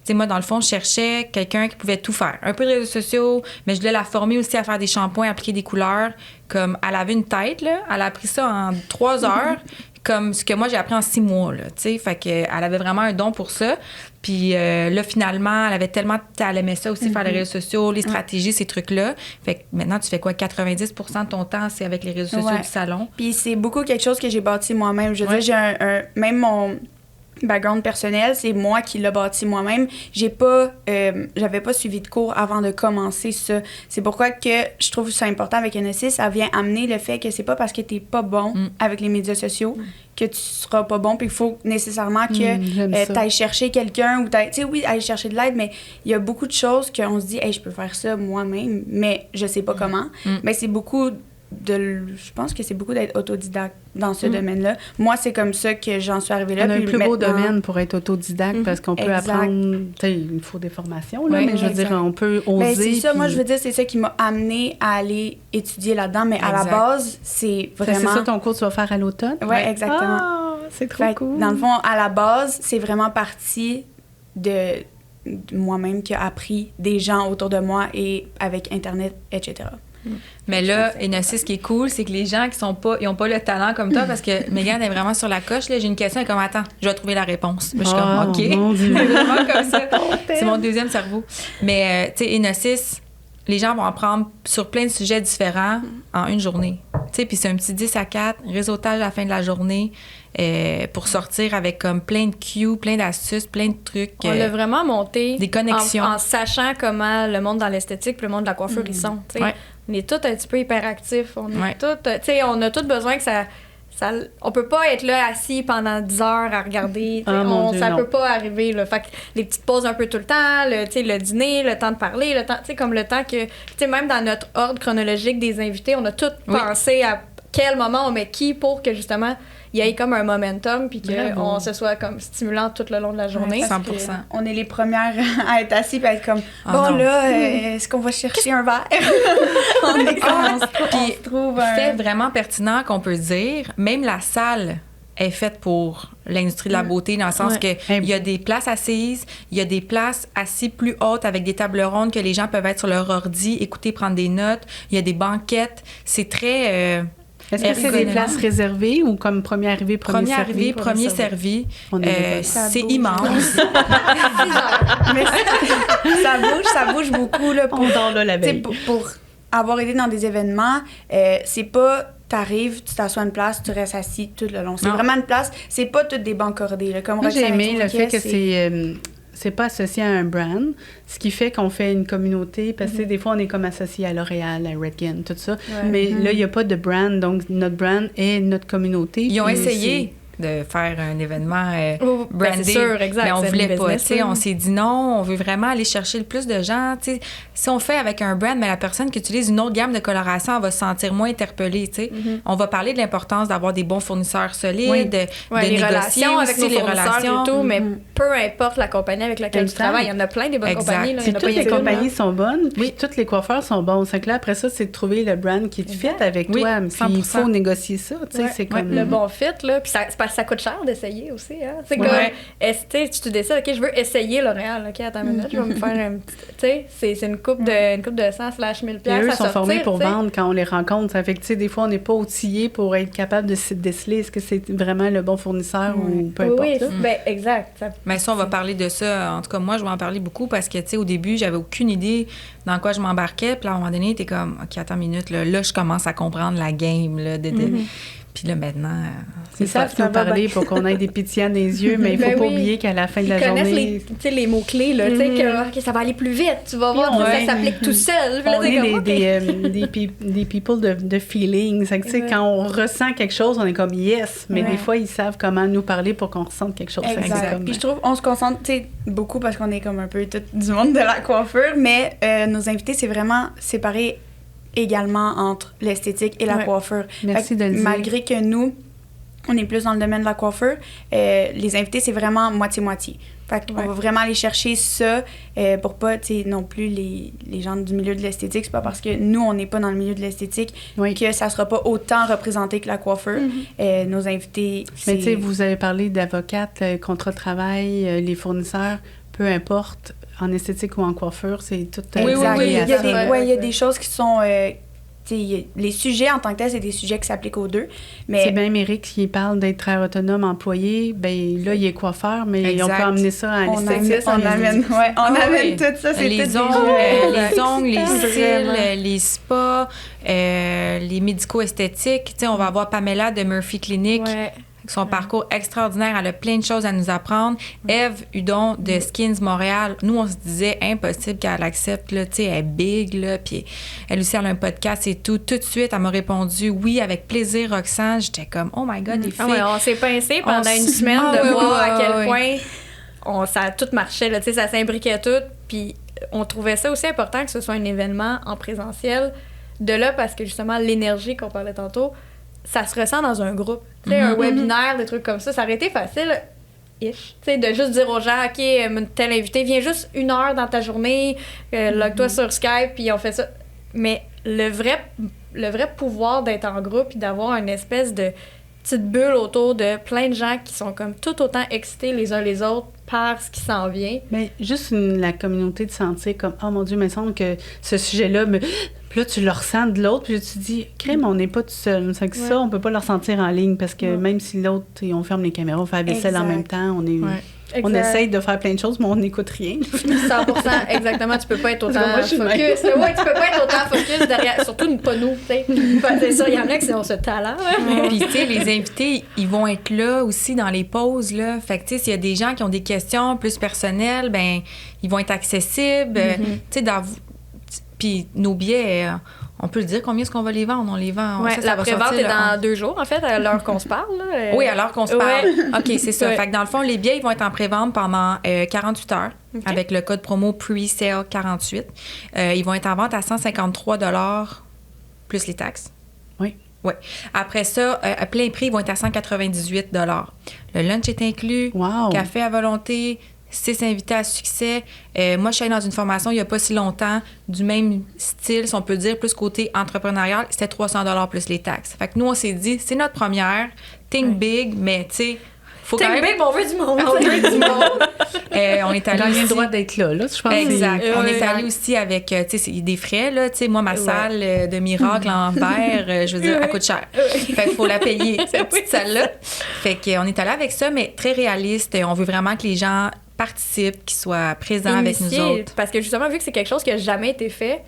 Tu sais, moi, dans le fond, je cherchais quelqu'un qui pouvait tout faire. Un peu de réseaux sociaux, mais je voulais la former aussi à faire des shampoings, appliquer des couleurs. Comme, elle avait une tête, là. Elle a appris ça en 3 heures, comme ce que moi, j'ai appris en 6 mois, là. Tu sais, fait qu'elle avait vraiment un don pour ça. Puis là, finalement, elle aimait ça aussi, faire les réseaux sociaux, les stratégies, ces trucs-là. Fait que maintenant, tu fais quoi? 90% de ton temps, c'est avec les réseaux sociaux du salon. Puis c'est beaucoup quelque chose que j'ai bâti moi-même. Je veux dire, j'ai même mon background personnel, c'est moi qui l'ai bâti moi-même. J'avais pas suivi de cours avant de commencer ça. C'est pourquoi que je trouve ça important avec NSC, ça vient amener le fait que c'est pas parce que t'es pas bon avec les médias sociaux que tu seras pas bon, puis il faut nécessairement que t'ailles chercher quelqu'un ou tu sais, oui, aller chercher de l'aide, mais il y a beaucoup de choses qu'on se dit, hey, je peux faire ça moi-même, mais je sais pas comment. Mais c'est beaucoup je pense que c'est beaucoup d'être autodidacte dans ce domaine-là. Moi, c'est comme ça que j'en suis arrivée là. On a un plus beau domaine pour être autodidacte parce qu'on peut apprendre... Il faut des formations, là, mais je veux dire, on peut oser. C'est ça, moi, je veux dire, c'est ça qui m'a amenée à aller étudier là-dedans, mais à la base, c'est vraiment... C'est ça ton cours que tu vas faire à l'automne? Oui, exactement. Ah, c'est trop cool. Dans le fond, à la base, c'est vraiment parti de moi-même qui a appris des gens autour de moi et avec Internet, etc. Mais là, Enosis, ce qui est cool, c'est que les gens qui ils ont pas le talent comme toi, parce que Megan est vraiment sur la coche. Là, j'ai une question, elle est comme, attends, je vais trouver la réponse. Je suis comme, OK. Mon Dieu. C'est vraiment comme ça. C'est mon deuxième cerveau. Mais, tu sais, Enosis, les gens vont apprendre sur plein de sujets différents en une journée. Tu sais, puis c'est un petit 10-4, réseautage à la fin de la journée pour sortir avec comme plein de cues, plein d'astuces, plein de trucs. On l'a vraiment monté des connexions. En sachant comment le monde dans l'esthétique puis le monde de la coiffure, ils sont. Ouais. On est tous un petit peu hyperactifs. On est tous, tu sais, on a tous besoin que ça, on peut pas être là assis pendant 10 heures à regarder. Ça peut pas arriver. Là. Fait que les petites pauses un peu tout le temps, le dîner, le temps de parler, le temps, comme le temps que... Tu sais, même dans notre ordre chronologique des invités, on a tout pensé à quel moment on met qui pour que, justement, il y ait comme un momentum puis qu'on se soit comme stimulant tout le long de la journée. 100%. On est les premières à être assis et à être comme est-ce qu'on va chercher un verre? On se trouve fait vraiment pertinent qu'on peut dire, même la salle est faite pour l'industrie de la beauté dans le sens que il y a des places assises, il y a des places assises plus hautes avec des tables rondes que les gens peuvent être sur leur ordi, écouter, prendre des notes. Il y a des banquettes. C'est très... Est-ce que c'est des places réservées ou comme premier arrivé, premier servi? Premier arrivé, premier servi. C'est immense. Mais ça bouge beaucoup. Là, on dort là la veille. Pour avoir été dans des événements, c'est pas... T'arrives, tu t'assois à une place, tu restes assis tout le long. C'est vraiment une place, c'est pas toutes des bancs cordés. Là, comme moi, j'ai aimé le fait que c'est pas associé à un brand, ce qui fait qu'on fait une communauté, parce que des fois, on est comme associé à L'Oréal, à Redken, tout ça. Mais là, il n'y a pas de brand, donc notre brand est notre communauté. Ils ont essayé de faire un événement brandé, c'est sûr, exact, mais on voulait pas. Business, on s'est dit non, on veut vraiment aller chercher le plus de gens. T'sais. Si on fait avec un brand, mais la personne qui utilise une autre gamme de coloration, elle va se sentir moins interpellée. On va parler de l'importance d'avoir des bons fournisseurs solides, de les négocier relations avec nos les relations et tout, mais peu importe la compagnie avec laquelle tu travailles, il y en a plein des bonnes compagnies. Là, toutes les compagnies sont bonnes, puis tous les coiffeurs sont bons. C'est que là, après ça, c'est de trouver le brand qui te fit avec toi. Puis il faut négocier ça. C'est comme... Le bon fit, là. Puis ça coûte cher d'essayer aussi. Hein? C'est comme, tu te décides, OK, je veux essayer L'Oréal. OK, attends une minute, je vais me faire un petit... Tu sais, c'est une coupe de 100/1000$. Et eux sont formés pour vendre quand on les rencontre. Ça fait que, tu sais, des fois, on n'est pas outillés pour être capable de se déceler est-ce que c'est vraiment le bon fournisseur ou peu importe. Oui, ben, exact. Mais ça, on va parler de ça. En tout cas, moi, je vais en parler beaucoup parce que, tu sais, au début, j'avais aucune idée dans quoi je m'embarquais. Puis là, à un moment donné, t'es comme, OK, attends une minute. Là, je commence à comprendre la game. Là, Puis là, maintenant... Ils savent nous parler pour qu'on ait des pétillants dans les yeux, mais il ne faut pas oublier qu'à la fin de la journée... Ils connaissent les mots-clés, là, tu sais, que ça va aller plus vite, tu vas voir, ça s'applique tout seul. On est des people de feelings. Tu sais, quand on ressent quelque chose, on est comme « yes », mais des fois, ils savent comment nous parler pour qu'on ressente quelque chose. Exact. Puis je trouve, on se concentre beaucoup parce qu'on est comme un peu tout du monde de la coiffure, mais nos invités, c'est vraiment séparé également entre l'esthétique et la coiffure. Merci de le dire. Malgré que nous, on est plus dans le domaine de la coiffure, les invités, c'est vraiment moitié-moitié. Fait qu'on va vraiment aller chercher ça pour pas, tu sais, non plus les gens du milieu de l'esthétique. C'est pas parce que nous, on n'est pas dans le milieu de l'esthétique que ça sera pas autant représenté que la coiffure. Nos invités, mais tu sais, vous avez parlé d'avocates, contrat de travail, les fournisseurs, peu importe, en esthétique ou en coiffure, c'est tout... Exact. Il y a des choses qui sont... les sujets en tant que tel, c'est des sujets qui s'appliquent aux deux. Mais... C'est bien Éric qui parle d'être très autonome employé. Ben là, il est coiffeur, mais on peut emmener ça à l'esthétique. On amène tout ça. C'est les ongles, les cils, les spas, les médico-esthétiques. On va avoir Pamela de Murphy Clinic. Son parcours extraordinaire, elle a plein de choses à nous apprendre. Eve Hudon de Skins Montréal, nous, on se disait impossible qu'elle accepte, là, tu sais, elle est big, là, puis elle aussi, elle a un podcast et tout. Tout de suite, elle m'a répondu oui, avec plaisir, Roxane. J'étais comme, oh my God, les filles. On s'est pincé pendant une semaine de voir à quel point ça a tout marché, là, tu sais, ça s'imbriquait tout, puis on trouvait ça aussi important que ce soit un événement en présentiel, de là, parce que justement, l'énergie qu'on parlait tantôt, ça se ressent dans un groupe. Tu sais, un webinaire, des trucs comme ça aurait été facile, ish. Tu sais, de juste dire aux gens, OK, tel invité, viens juste 1 heure dans ta journée, log-toi sur Skype, puis on fait ça. Mais le vrai pouvoir d'être en groupe et d'avoir une espèce de petite bulle autour de plein de gens qui sont comme tout autant excités les uns les autres par ce qui s'en vient. Mais juste la communauté de sentir comme, oh mon Dieu, il me semble que ce sujet-là me... Puis là, tu le ressens de l'autre, puis tu te dis, crème, on n'est pas tout seul. C'est que ça, on peut pas le ressentir en ligne parce que même si l'autre, on ferme les caméras, on fait la vaisselle en même temps, on essaye de faire plein de choses, mais on n'écoute rien. 100%, exactement. Tu peux pas être autant focus. Tu peux pas être autant focus derrière, surtout pas nous, tu sais. C'est ça, il y en a qui ont ce talent. Puis, tu sais, les invités, ils vont être là aussi dans les pauses, là. Fait que, tu sais, s'il y a des gens qui ont des questions plus personnelles, ben ils vont être accessibles. Tu sais, puis nos billets, on peut le dire, combien est-ce qu'on va les vendre? On les vend. Ouais, la pré-vente est dans 2 jours, en fait, à l'heure qu'on se parle. Là. Oui, à l'heure qu'on se parle. OK, c'est ça. Fait que dans le fond, les billets, ils vont être en pré-vente pendant 48 heures avec le code promo PRESALE 48. Ils vont être en vente à 153 $ plus les taxes. Oui. Oui. Après ça, à plein prix, ils vont être à 198 $. Le lunch est inclus. Wow. Café à volonté. 6 invités à succès. Moi, je suis allée dans une formation il n'y a pas si longtemps, du même style, si on peut dire, plus côté entrepreneurial. C'était 300 $ plus les taxes. Fait que nous, on s'est dit, c'est notre première. Think big, mais tu sais, faut Think quand même... big, on veut du monde. On veut du monde. On est allé Gagner aussi... le droit d'être là, je pense. Exact. On est allé aussi avec, tu sais, c'est des frais, là. Tu sais, moi, ma salle de miracle en verre, je veux dire, elle coûte cher. Fait qu'il faut la payer, cette petite salle-là. Fait qu'on est allé avec ça, mais très réaliste. On veut vraiment que les gens participent, qu'ils soient présents avec nous autres. Parce que justement, vu que c'est quelque chose qui n'a jamais été fait,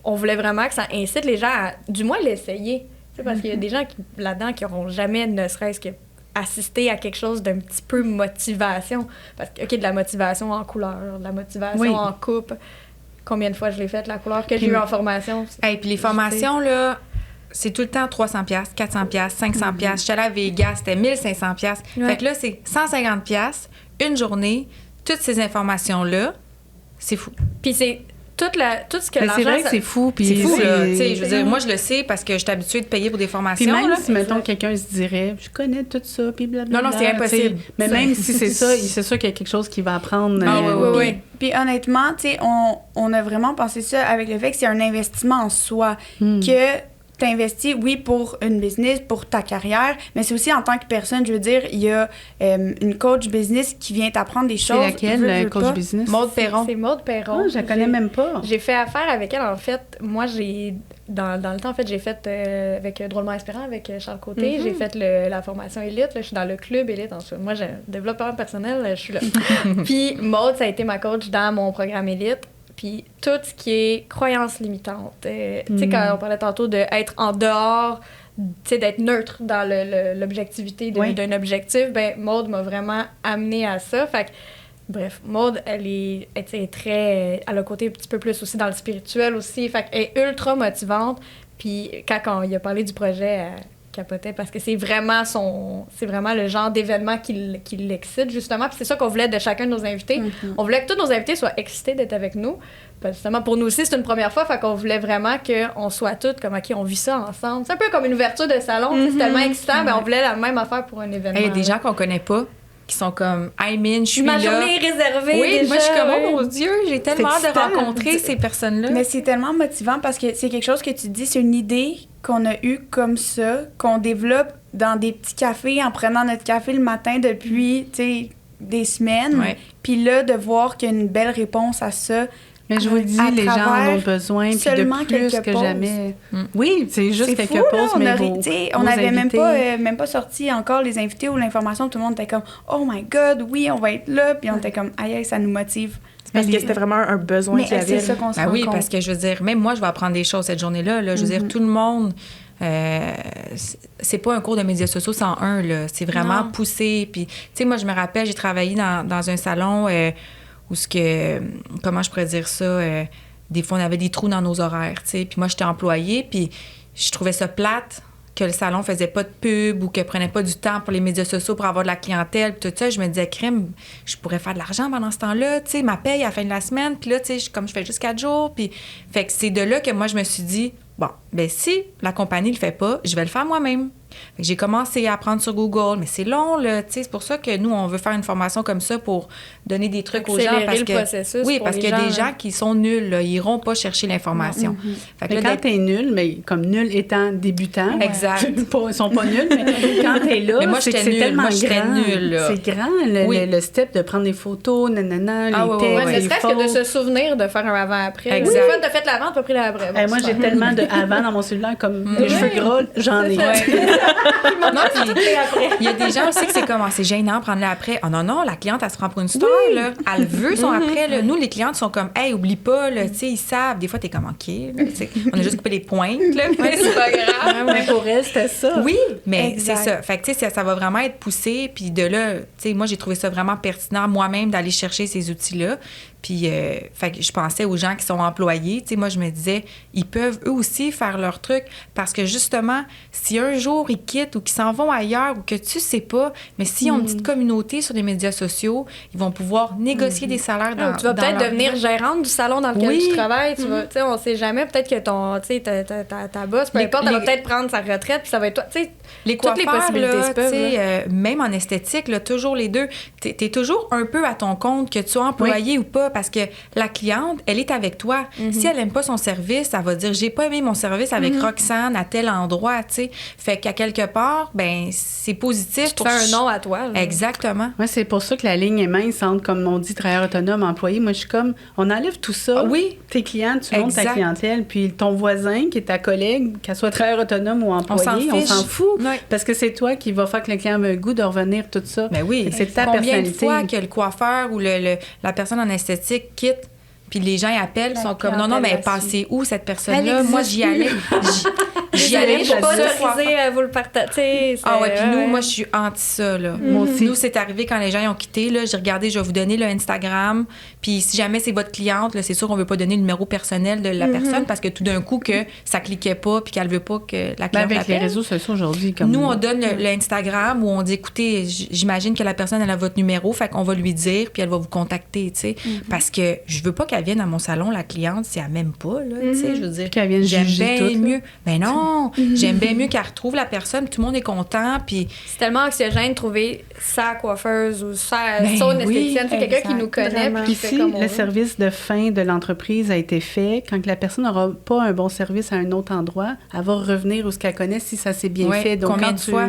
on voulait vraiment que ça incite les gens à, du moins, l'essayer. Parce qu'il y a des gens là-dedans qui n'auront jamais, ne serait-ce que assisté à quelque chose d'un petit peu motivation. Parce que, OK, de la motivation en couleur, de la motivation en coupe. Combien de fois je l'ai faite, la couleur que j'ai eue en formation? Puis les formations, là, c'est tout le temps 300$, 400$, 500$. Je suis allée à Vegas, c'était 1500$. Fait que là, c'est 150$, une journée. Toutes ces informations-là, c'est fou. Puis c'est tout ce que l'argent... C'est vrai que c'est fou. Puis c'est fou, là. Tu sais, je veux dire, moi, je le sais parce que je suis habituée de payer pour des formations. Puis même là, si, mettons, quelqu'un se dirait, je connais tout ça, puis blablabla. Non, c'est impossible. Mais même si c'est ça, c'est sûr qu'il y a quelque chose qui va apprendre. Oui. Puis honnêtement, tu sais, on a vraiment pensé ça avec le fait que c'est un investissement en soi. Que t'investis, oui, pour une business, pour ta carrière, mais c'est aussi en tant que personne. Je veux dire, il y a une coach business qui vient t'apprendre des choses. C'est laquelle, la coach business? Maude Perron. C'est Maude Perron. Je la connais même pas. J'ai fait affaire avec elle, en fait. Moi, dans le temps, en fait, j'ai fait avec Drôlement Inspirant, avec Charles Côté. J'ai fait la formation élite. Là, je suis dans le club élite. En fait. Moi, j'ai un développeur personnel, je suis là. Puis Maude, ça a été ma coach dans mon programme élite. Puis tout ce qui est croyances limitantes. Tu sais, quand on parlait tantôt d'être en dehors, tu sais, d'être neutre dans l'objectivité d'un objectif, ben Maude m'a vraiment amenée à ça. Fait que, bref, Maude, elle a un côté un petit peu plus aussi dans le spirituel aussi. Fait qu'elle est ultra motivante. Puis quand il a parlé du projet, capotait parce que c'est vraiment le genre d'événement qui l'excite justement, puis c'est ça qu'on voulait de chacun de nos invités. On voulait que tous nos invités soient excités d'être avec nous, parce que justement pour nous aussi c'est une première fois, fait qu'on voulait vraiment qu'on soit toutes comme OK, on vit ça ensemble. C'est un peu comme une ouverture de salon, c'est tellement excitant, mais on voulait la même affaire pour un événement. Il y a des gens qu'on connaît pas qui sont comme I'm in, je suis là. Ma journée est réservée. Oui, déjà, moi je suis comme oh mon Dieu, j'ai tellement hâte de excitant. rencontrer ces personnes-là. Mais c'est tellement motivant parce que c'est quelque chose que tu dis, c'est une idée qu'on a eue comme ça, qu'on développe dans des petits cafés en prenant notre café le matin depuis, tu sais, des semaines. Puis là, de voir qu'il y a une belle réponse à ça. Mais je vous le dis, les gens en ont besoin, puis de plus que jamais. Oui, c'est juste quelques pauses, mais on n'avait même pas sorti encore les invités ou l'information. Tout le monde était comme « Oh my God, oui, on va être là! » Puis on était comme « Aïe, ça nous motive. » Parce que c'était vraiment un besoin qu'il y avait. C'est ça qu'on se rend oui, compte. parce que je veux dire, même moi, je vais apprendre des choses cette journée-là. Là. Je veux dire, tout le monde... c'est pas un cours de médias sociaux 101, là. C'est vraiment poussé. Puis, tu sais, moi, je me rappelle, j'ai travaillé dans un salon où comment je pourrais dire ça, des fois, on avait des trous dans nos horaires, tu sais. Puis moi, j'étais employée, puis je trouvais ça plate que le salon faisait pas de pub ou que prenait pas du temps pour les médias sociaux pour avoir de la clientèle, puis tout ça. Je me disais, crème, je pourrais faire de l'argent pendant ce temps-là, tu sais, ma paye à la fin de la semaine, puis là, tu sais, comme je fais juste 4 jours, puis... Fait que c'est de là que moi, je me suis dit, bon, ben si la compagnie le fait pas, je vais le faire moi-même. Fait que j'ai commencé à apprendre sur Google, mais c'est long, là, tu sais, c'est pour ça que nous, on veut faire une formation comme ça pour donner des trucs aux gens. Parce le que, processus oui, pour parce les qu'il y a des gens, gens qui sont nuls, là, ils iront pas chercher l'information. Fait que Mais là, quand t'es nul, mais comme nul étant débutant, Exact. ils sont pas nuls, mais quand t'es là, Mais moi, c'est que j'étais c'est nulle. tellement Moi, j'étais grand. nulle, là. C'est grand, Oui. le step de prendre des photos, nanana, Ah, les ouais, textes, ouais, Ne les serait-ce que de fautes. se souvenir de faire un avant-après. Exact. Une fois, t'as fait l'avant, t'as pas pris l'après. Bon, Moi, super. j'ai tellement de avant dans mon cellulaire, comme des cheveux gras, j'en ai. non, puis il y a des gens aussi que c'est comme, c'est gênant, prendre-le après. Oh non, la cliente, elle se prend pour une star, là. Elle veut son après, là. Nous, les clientes sont comme, hey, oublie pas, là, tu sais, ils savent. Des fois, t'es comme, OK, là, tu sais, on a juste coupé les pointes, là, mais c'est pas grave. Mais pour elle, c'était ça. Oui, mais Exact. c'est ça. Fait que, tu sais, ça va vraiment être poussé. Puis de là, tu sais, moi, j'ai trouvé ça vraiment pertinent moi-même d'aller chercher ces outils-là. Puis, fait que je pensais aux gens qui sont employés. Tu sais, moi, je me disais, ils peuvent eux aussi faire leur truc parce que justement, si un jour ils quittent ou qu'ils s'en vont ailleurs ou que tu sais pas, mais s'ils ont une petite communauté sur les médias sociaux, ils vont pouvoir négocier des salaires dans Tu vas dans peut-être leur devenir boîte. gérante du salon dans lequel Oui. tu travailles. Tu vas, tu sais, on sait jamais. Peut-être que ta boss, peu Les- importe, elle va les- peut-être prendre sa retraite, puis ça va être toi. Tu sais, Les toutes les coiffeurs, possibilités là, se peuvent, tu sais, même en esthétique, là, toujours les deux, t'es toujours un peu à ton compte, que tu sois employé ou pas, parce que la cliente, elle est avec toi. Si elle aime pas son service, elle va dire, j'ai pas aimé mon service avec Roxane à tel endroit, tu sais. Fait qu'à quelque part, ben c'est positif. tu fais un nom à toi. là. Exactement. Moi, c'est pour ça que la ligne est mince entre, comme on dit, travailleur autonome, employé. Moi, je suis comme, on enlève tout ça. Ah oui. Tes clients, tu montes ta Exact. clientèle, puis ton voisin, qui est ta collègue, qu'elle soit travailleur autonome ou employé, on fiche. s'en fout. Ouais. Parce que c'est toi qui va faire que le client ait le goût de revenir, tout ça. Ben oui. Fait que c'est ta Combien personnalité. de fois que le coiffeur ou la personne en esthétique quitte, puis les gens y appellent, La sont comme, non, mais clientèle passez où cette Elle personne-là? existe Moi, j'y allais. J'y allais Désolée, pour pas ça. autoriser à vous le partager. Ah ouais, puis nous, moi, je suis anti ça, là. Moi aussi. Nous, c'est arrivé quand les gens ils ont quitté, là, j'ai regardé, je vais vous donner le Instagram, puis si jamais c'est votre cliente, là, c'est sûr qu'on veut pas donner le numéro personnel de la personne parce que tout d'un coup, que ça cliquait pas puis qu'elle veut pas que la Ben, cliente avec les l'appelle. réseaux sociaux aujourd'hui, comme Nous, on donne le Instagram où on dit, écoutez, j'imagine que la personne, elle a votre numéro, fait qu'on va lui dire, puis elle va vous contacter, tu sais. Parce que je veux pas qu'elle vienne à mon salon, la cliente, si elle m'aime pas, là, tu sais, je veux dire. Qu'elle vienne J'aime juger bien tout, là. mieux. Ben non, j'aime bien mieux qu'elle retrouve la personne, tout le monde est content, puis C'est tellement anxiogène de trouver sa coiffeuse ou Ben son oui, esthéticienne. C'est quelqu'un qui exact. nous connaît Vraiment. puis qui fait Si comme on le veut. service de fin de l'entreprise a été fait, quand la personne n'aura pas un bon service à un autre endroit, elle va revenir où ce qu'elle connaît si ça s'est bien Ouais, fait. Donc, combien quand de tu... fois?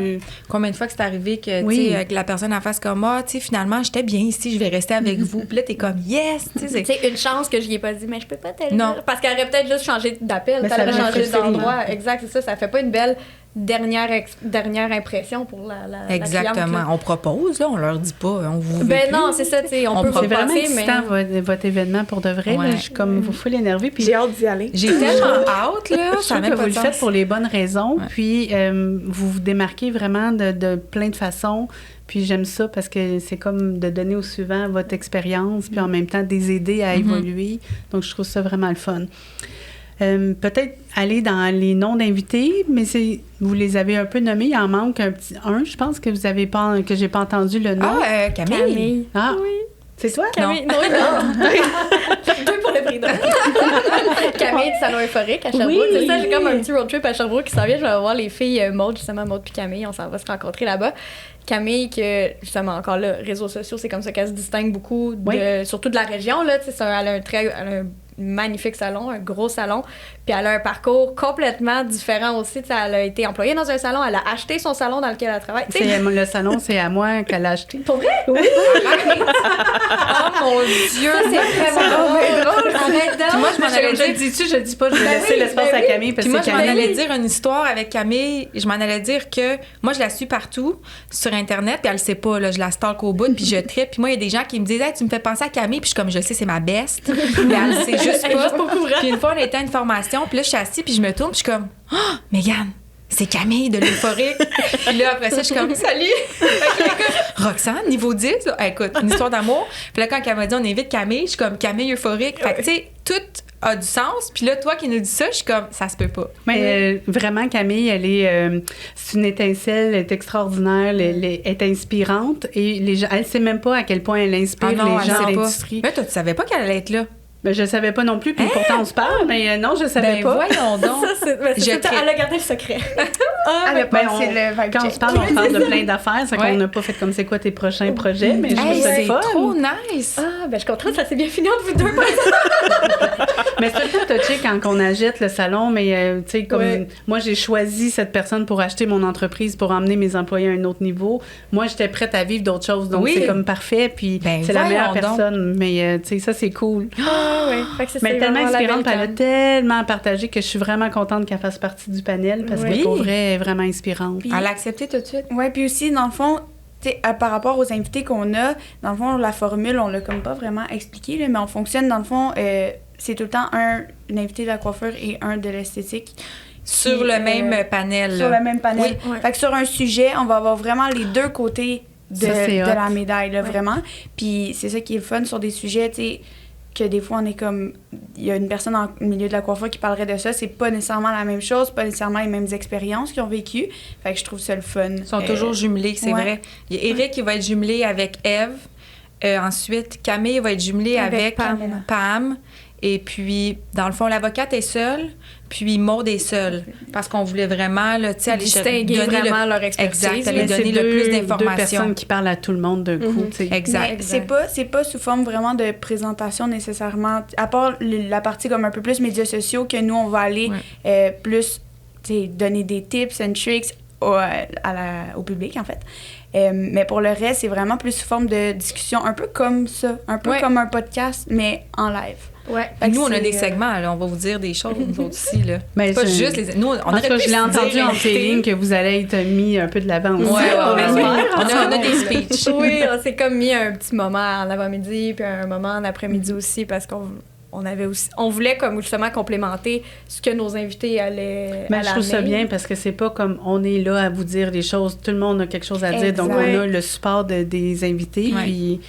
Combien de fois que c'est arrivé que, Oui. tu sais, que la personne en face comme, ah, tu sais, finalement, j'étais bien ici, je vais rester avec vous. Puis là, t'es comme, yes, tu sais, c'est- C'est une chance que je n'y ai pas dit, mais je peux pas te le Non. dire. Parce qu'elle aurait peut-être juste changé d'appel, Mais elle ça aurait va changé frustrer, d'endroit. Exact, c'est ça. Ça fait pas une belle dernière impression pour la Exactement. cliente, là. On propose, là, on leur dit pas, on vous veut Ben plus. non, c'est ça, tu sais, on On peut C'est vous vraiment passer, mais... excitant, votre événement, pour de vrai. là. Ouais. Je suis comme, vous full énervée. Puis J'ai hâte d'y aller. J'ai tellement hâte, là, je ça trouve a même que pas vous de le faites sens. pour les bonnes raisons. Ouais. Puis, vous vous démarquez vraiment de plein de façons. Puis, j'aime ça parce que c'est comme de donner au suivant votre expérience, puis en même temps, des aider à évoluer. Donc, je trouve ça vraiment le fun. Peut-être aller dans les noms d'invités, mais vous les avez un peu nommés. Il en manque un, je pense que vous avez pas, que j'ai pas entendu le nom. Ah, Camille. Camille. Ah, c'est toi? Camille, non, deux pour le prix d'un. Camille du Salon Euphorique à Sherbrooke. Oui. C'est ça, j'ai comme un petit road trip à Sherbrooke qui s'en vient. Je vais voir les filles Maude, justement, Maude puis Camille. On s'en va se rencontrer là-bas. Camille, que justement, encore là, réseaux sociaux, c'est comme ça qu'elle se distingue beaucoup, surtout de la région. Là, elle a un magnifique salon, un gros salon. Puis elle a un parcours complètement différent aussi. T'sais, elle a été employée dans un salon, elle a acheté son salon dans lequel elle travaille. T'sais, Le salon, c'est à moi qu'elle a acheté. pour vrai? Oui! Oh mon Dieu, C'est vraiment drôle. Arrête donc. Puis moi, je m'en allais Je dire. le dis-tu, je le dis pas, je vais Ben laisser oui, l'espace ben à Camille parce Puis moi, que je m'en Camille... allais dire une histoire avec Camille. Je m'en allais dire que moi, je la suis partout sur Internet, puis elle le sait pas, là, je la stalk au bout, puis je trippe. Puis moi, il y a des gens qui me disent, hey, tu me fais penser à Camille, puis je suis comme, je sais, c'est ma best. Mais elle le sait juste pas. Puis une fois, on était à une formation, puis là, je suis assise, puis je me tourne, puis je suis comme, oh, Mégane, c'est Camille de l'Euphorique. Puis là, après ça, je suis comme, salut! Fait que là, Roxane, niveau 10, écoute, une histoire d'amour. Puis là, quand elle m'a dit, on invite Camille, je suis comme, Camille Euphorique. Fait que, tu sais, tout a du sens. Puis là, toi qui nous dis ça, je suis comme, ça se peut pas. Mais vraiment, Camille, elle est, c'est une étincelle, elle est extraordinaire, elle est inspirante et les gens, elle sait même pas à quel point elle inspire Ah non, les elle gens sait de pas. l'industrie. Mais toi, tu savais pas qu'elle allait être là. Ben, je savais pas non plus, puis pourtant on se parle, mais non, je savais pas. Voyons donc. Elle a gardé le secret. Elle a Ben, passé le vibe quand on check. se parle, on parle de plein d'affaires, c'est qu'on n'a pas fait comme c'est quoi tes prochains projets, mais je trouve ça c'est fun. trop nice. Ah, ben je suis contente, ça s'est bien fini entre vous deux. Mais c'est tout le temps touché quand on agite le salon, mais tu sais, comme moi, j'ai choisi cette personne pour acheter mon entreprise, pour emmener mes employés à un autre niveau. Moi, j'étais prête à vivre d'autres choses, donc c'est comme parfait, puis c'est la meilleure personne. Mais tu sais, ça, c'est cool. Ah, oui. Fait que Mais elle est tellement inspirante, puis elle a tellement partagé que je suis vraiment contente qu'elle fasse partie du panel, parce que pour vrai, elle est vraiment inspirante. Elle a accepté tout de suite. Oui, puis aussi, dans le fond, par rapport aux invités qu'on a, dans le fond, la formule, on l'a comme pas vraiment expliqué, là, mais on fonctionne, dans le fond, c'est tout le temps un invité de la coiffure et un de l'esthétique. Sur le même panel. Sur le même panel. Oui. Fait que sur un sujet, on va avoir vraiment les deux côtés de la médaille, là, vraiment. Puis c'est ça qui est le fun sur des sujets, tu sais, que des fois, on est comme... Il y a une personne dans le milieu de la coiffure qui parlerait de ça. C'est pas nécessairement la même chose, pas nécessairement les mêmes expériences qu'ils ont vécues. Fait que je trouve ça le fun. Ils sont toujours jumelés, c'est vrai. Il y a Eric qui va être jumelé avec Eve. Ensuite, Camille va être jumelée avec Pam. Et puis, dans le fond, l'avocate est seule, puis Maude est seule. Parce qu'on voulait vraiment, là, tu sais, aller distinguer vraiment leur expertise. Exact, aller donner le plus d'informations. Deux personnes qui parlent à tout le monde d'un coup, tu sais. Exact. C'est pas sous forme vraiment de présentation nécessairement, à part la partie comme un peu plus médias sociaux, que nous, on va aller plus, tu sais, donner des tips and tricks au public, en fait. Mais pour le reste, c'est vraiment plus sous forme de discussion, un peu comme ça, un peu comme un podcast, mais en live. Ouais. Nous, on a des segments, là, on va vous dire des choses, nous autres aussi. Là. Mais pas juste les. Nous, on aurait pu je l'ai entendu en téléligne que vous allez être mis un peu de l'avant aussi. On a des speeches. Oui, on s'est comme mis un petit moment en avant-midi, puis un moment en après-midi aussi, parce on voulait comme justement complémenter ce que nos invités allaient. Mais je trouve ça bien parce que c'est pas comme on est là à vous dire des choses, tout le monde a quelque chose à dire, donc on a le support des invités, puis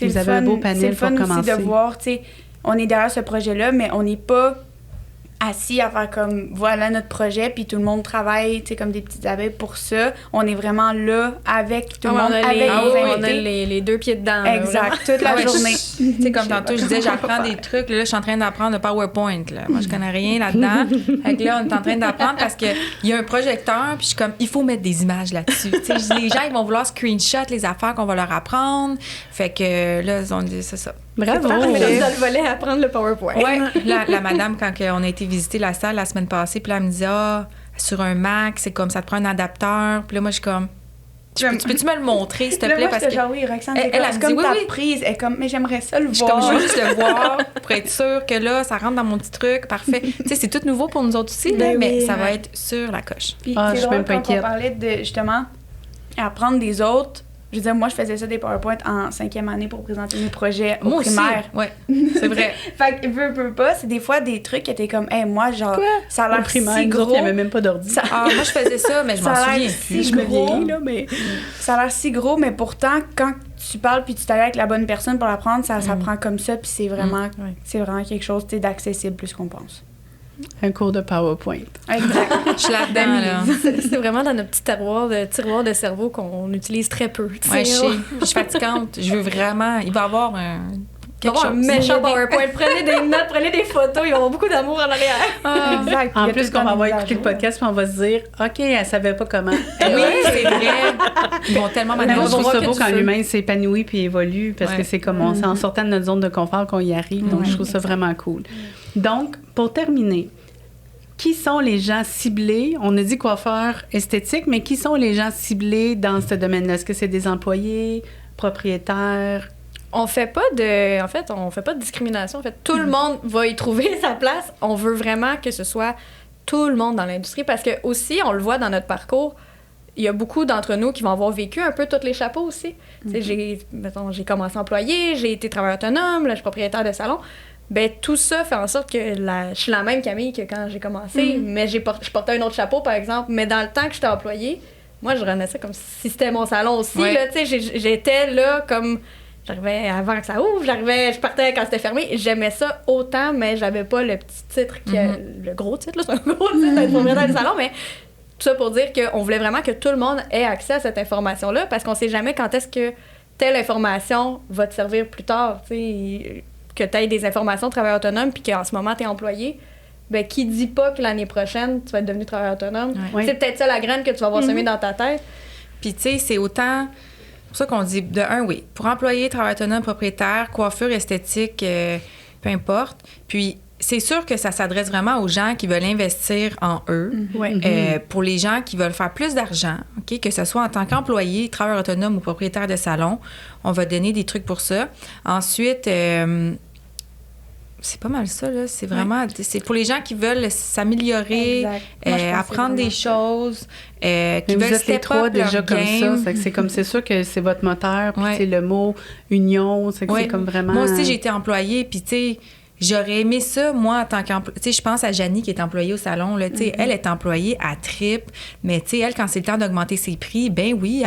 vous avez un beau panel pour commencer. C'est le fun aussi de voir, tu sais, on est derrière ce projet-là, mais on n'est pas assis à faire comme, voilà notre projet, puis tout le monde travaille, tu sais, comme des petites abeilles pour ça. On est vraiment là avec tout le monde, avec nos invités. On a les deux pieds dedans. Exact, toute la journée. Tu sais, comme tantôt, je disais, j'apprends des trucs. Là, je suis en train d'apprendre le PowerPoint. Là. Moi, je connais rien là-dedans. Fait que là, on est en train d'apprendre parce qu'il y a un projecteur, puis je suis comme, il faut mettre des images là-dessus. Tu sais, les gens, ils vont vouloir screenshot les affaires qu'on va leur apprendre. Fait que là, on dit, c'est ça. Bravo! Mais là, dans le volet, apprendre le PowerPoint. Oui, la madame, quand on a été visiter la salle la semaine passée, puis là, elle me disait, sur un Mac, c'est comme ça te prend un adapteur. Puis là, moi, je suis comme, peux-tu me le montrer, s'il te plaît? Parce que genre, oui, Roxane, c'est comme ta prise. Elle est comme, mais j'aimerais ça le voir. Je veux juste le voir pour être sûre que là, ça rentre dans mon petit truc. Parfait. Tu sais, c'est tout nouveau pour nous autres aussi, là, mais ça va être sur la coche. Puis c'est drôle quand on parlait de, justement, apprendre des autres. Je veux dire, moi, je faisais ça des PowerPoint en 5e année pour présenter mes projets au primaire. Oui, c'est vrai. Fait que, veux pas, c'est des fois des trucs qui étaient comme, hey, moi, genre, ça a l'air si gros. Il n'y avait même pas d'ordi. Moi, je faisais ça, mais je m'en souviens plus. Je me vieillis, là, mais ça a l'air si gros, mais pourtant, quand tu parles puis tu t'allies avec la bonne personne pour l'apprendre, ça prend comme ça, puis c'est vraiment quelque chose d'accessible plus qu'on pense. Un cours de PowerPoint. Exact. Je suis là-dedans, là. C'est vraiment dans notre petit tiroir de cerveau qu'on utilise très peu. Ouais, je suis fatigante. Je veux vraiment... Il va y avoir un méchant PowerPoint. Prenez des notes, prenez des photos. Il va y avoir beaucoup d'amour en arrière. Exact. En plus, qu'on va avoir écouté le podcast puis on va se dire, OK, elle savait pas comment. Oui, c'est vrai. Ils vont tellement je trouve ça beau quand l'humain s'épanouit puis évolue parce que c'est comme c'est en sortant de notre zone de confort qu'on y arrive. Donc, je trouve ça vraiment cool. Donc, pour terminer, qui sont les gens ciblés? On a dit coiffeur esthétique, mais qui sont les gens ciblés dans ce domaine-là? Est-ce que c'est des employés, propriétaires? On fait pas de discrimination. En fait, tout le monde va y trouver sa place. On veut vraiment que ce soit tout le monde dans l'industrie parce que aussi, on le voit dans notre parcours, il y a beaucoup d'entre nous qui vont avoir vécu un peu tous les chapeaux aussi. J'ai commencé employé, j'ai été travailleur autonome, là, je suis propriétaire de salon. Ben tout ça fait en sorte que je suis la même Camille que quand j'ai commencé, mais je portais un autre chapeau, par exemple. Mais dans le temps que j'étais employée, moi, je renaissais comme si c'était mon salon aussi. Là, j'étais là comme... J'arrivais avant que ça ouvre, je partais quand c'était fermé. J'aimais ça autant, mais j'avais pas le petit titre, le gros titre, là, c'est un gros titre d'être propriétaire du salon, mais tout ça pour dire qu'on voulait vraiment que tout le monde ait accès à cette information-là, parce qu'on sait jamais quand est-ce que telle information va te servir plus tard, tu sais. que tu aies des informations de travailleur autonome puis qu'en ce moment, tu es employé, ben qui dit pas que l'année prochaine, tu vas être devenu travailleur autonome? Ouais. C'est peut-être ça la graine que tu vas avoir semée dans ta tête. Puis, tu sais, c'est autant... C'est pour ça qu'on dit, de un, oui, pour employé, travailleur autonome, propriétaire, coiffure, esthétique, peu importe. Puis, c'est sûr que ça s'adresse vraiment aux gens qui veulent investir en eux. Pour les gens qui veulent faire plus d'argent, OK, que ce soit en tant qu'employé, travailleur autonome ou propriétaire de salon, on va donner des trucs pour ça. Ensuite... c'est pas mal ça, là. C'est vraiment... C'est pour les gens qui veulent s'améliorer, apprendre des choses, qui vous veulent êtes les step trois up déjà leur comme game. ça. C'est comme, c'est sûr que c'est votre moteur. Puis c'est le mot union. C'est comme vraiment... Moi aussi, j'ai été employée, puis tu sais... J'aurais aimé ça, moi, en tant qu'employée. Tu sais, je pense à Janie qui est employée au salon. Là, tu sais, elle est employée à trip, mais tu sais, elle, quand c'est le temps d'augmenter ses prix, ben oui,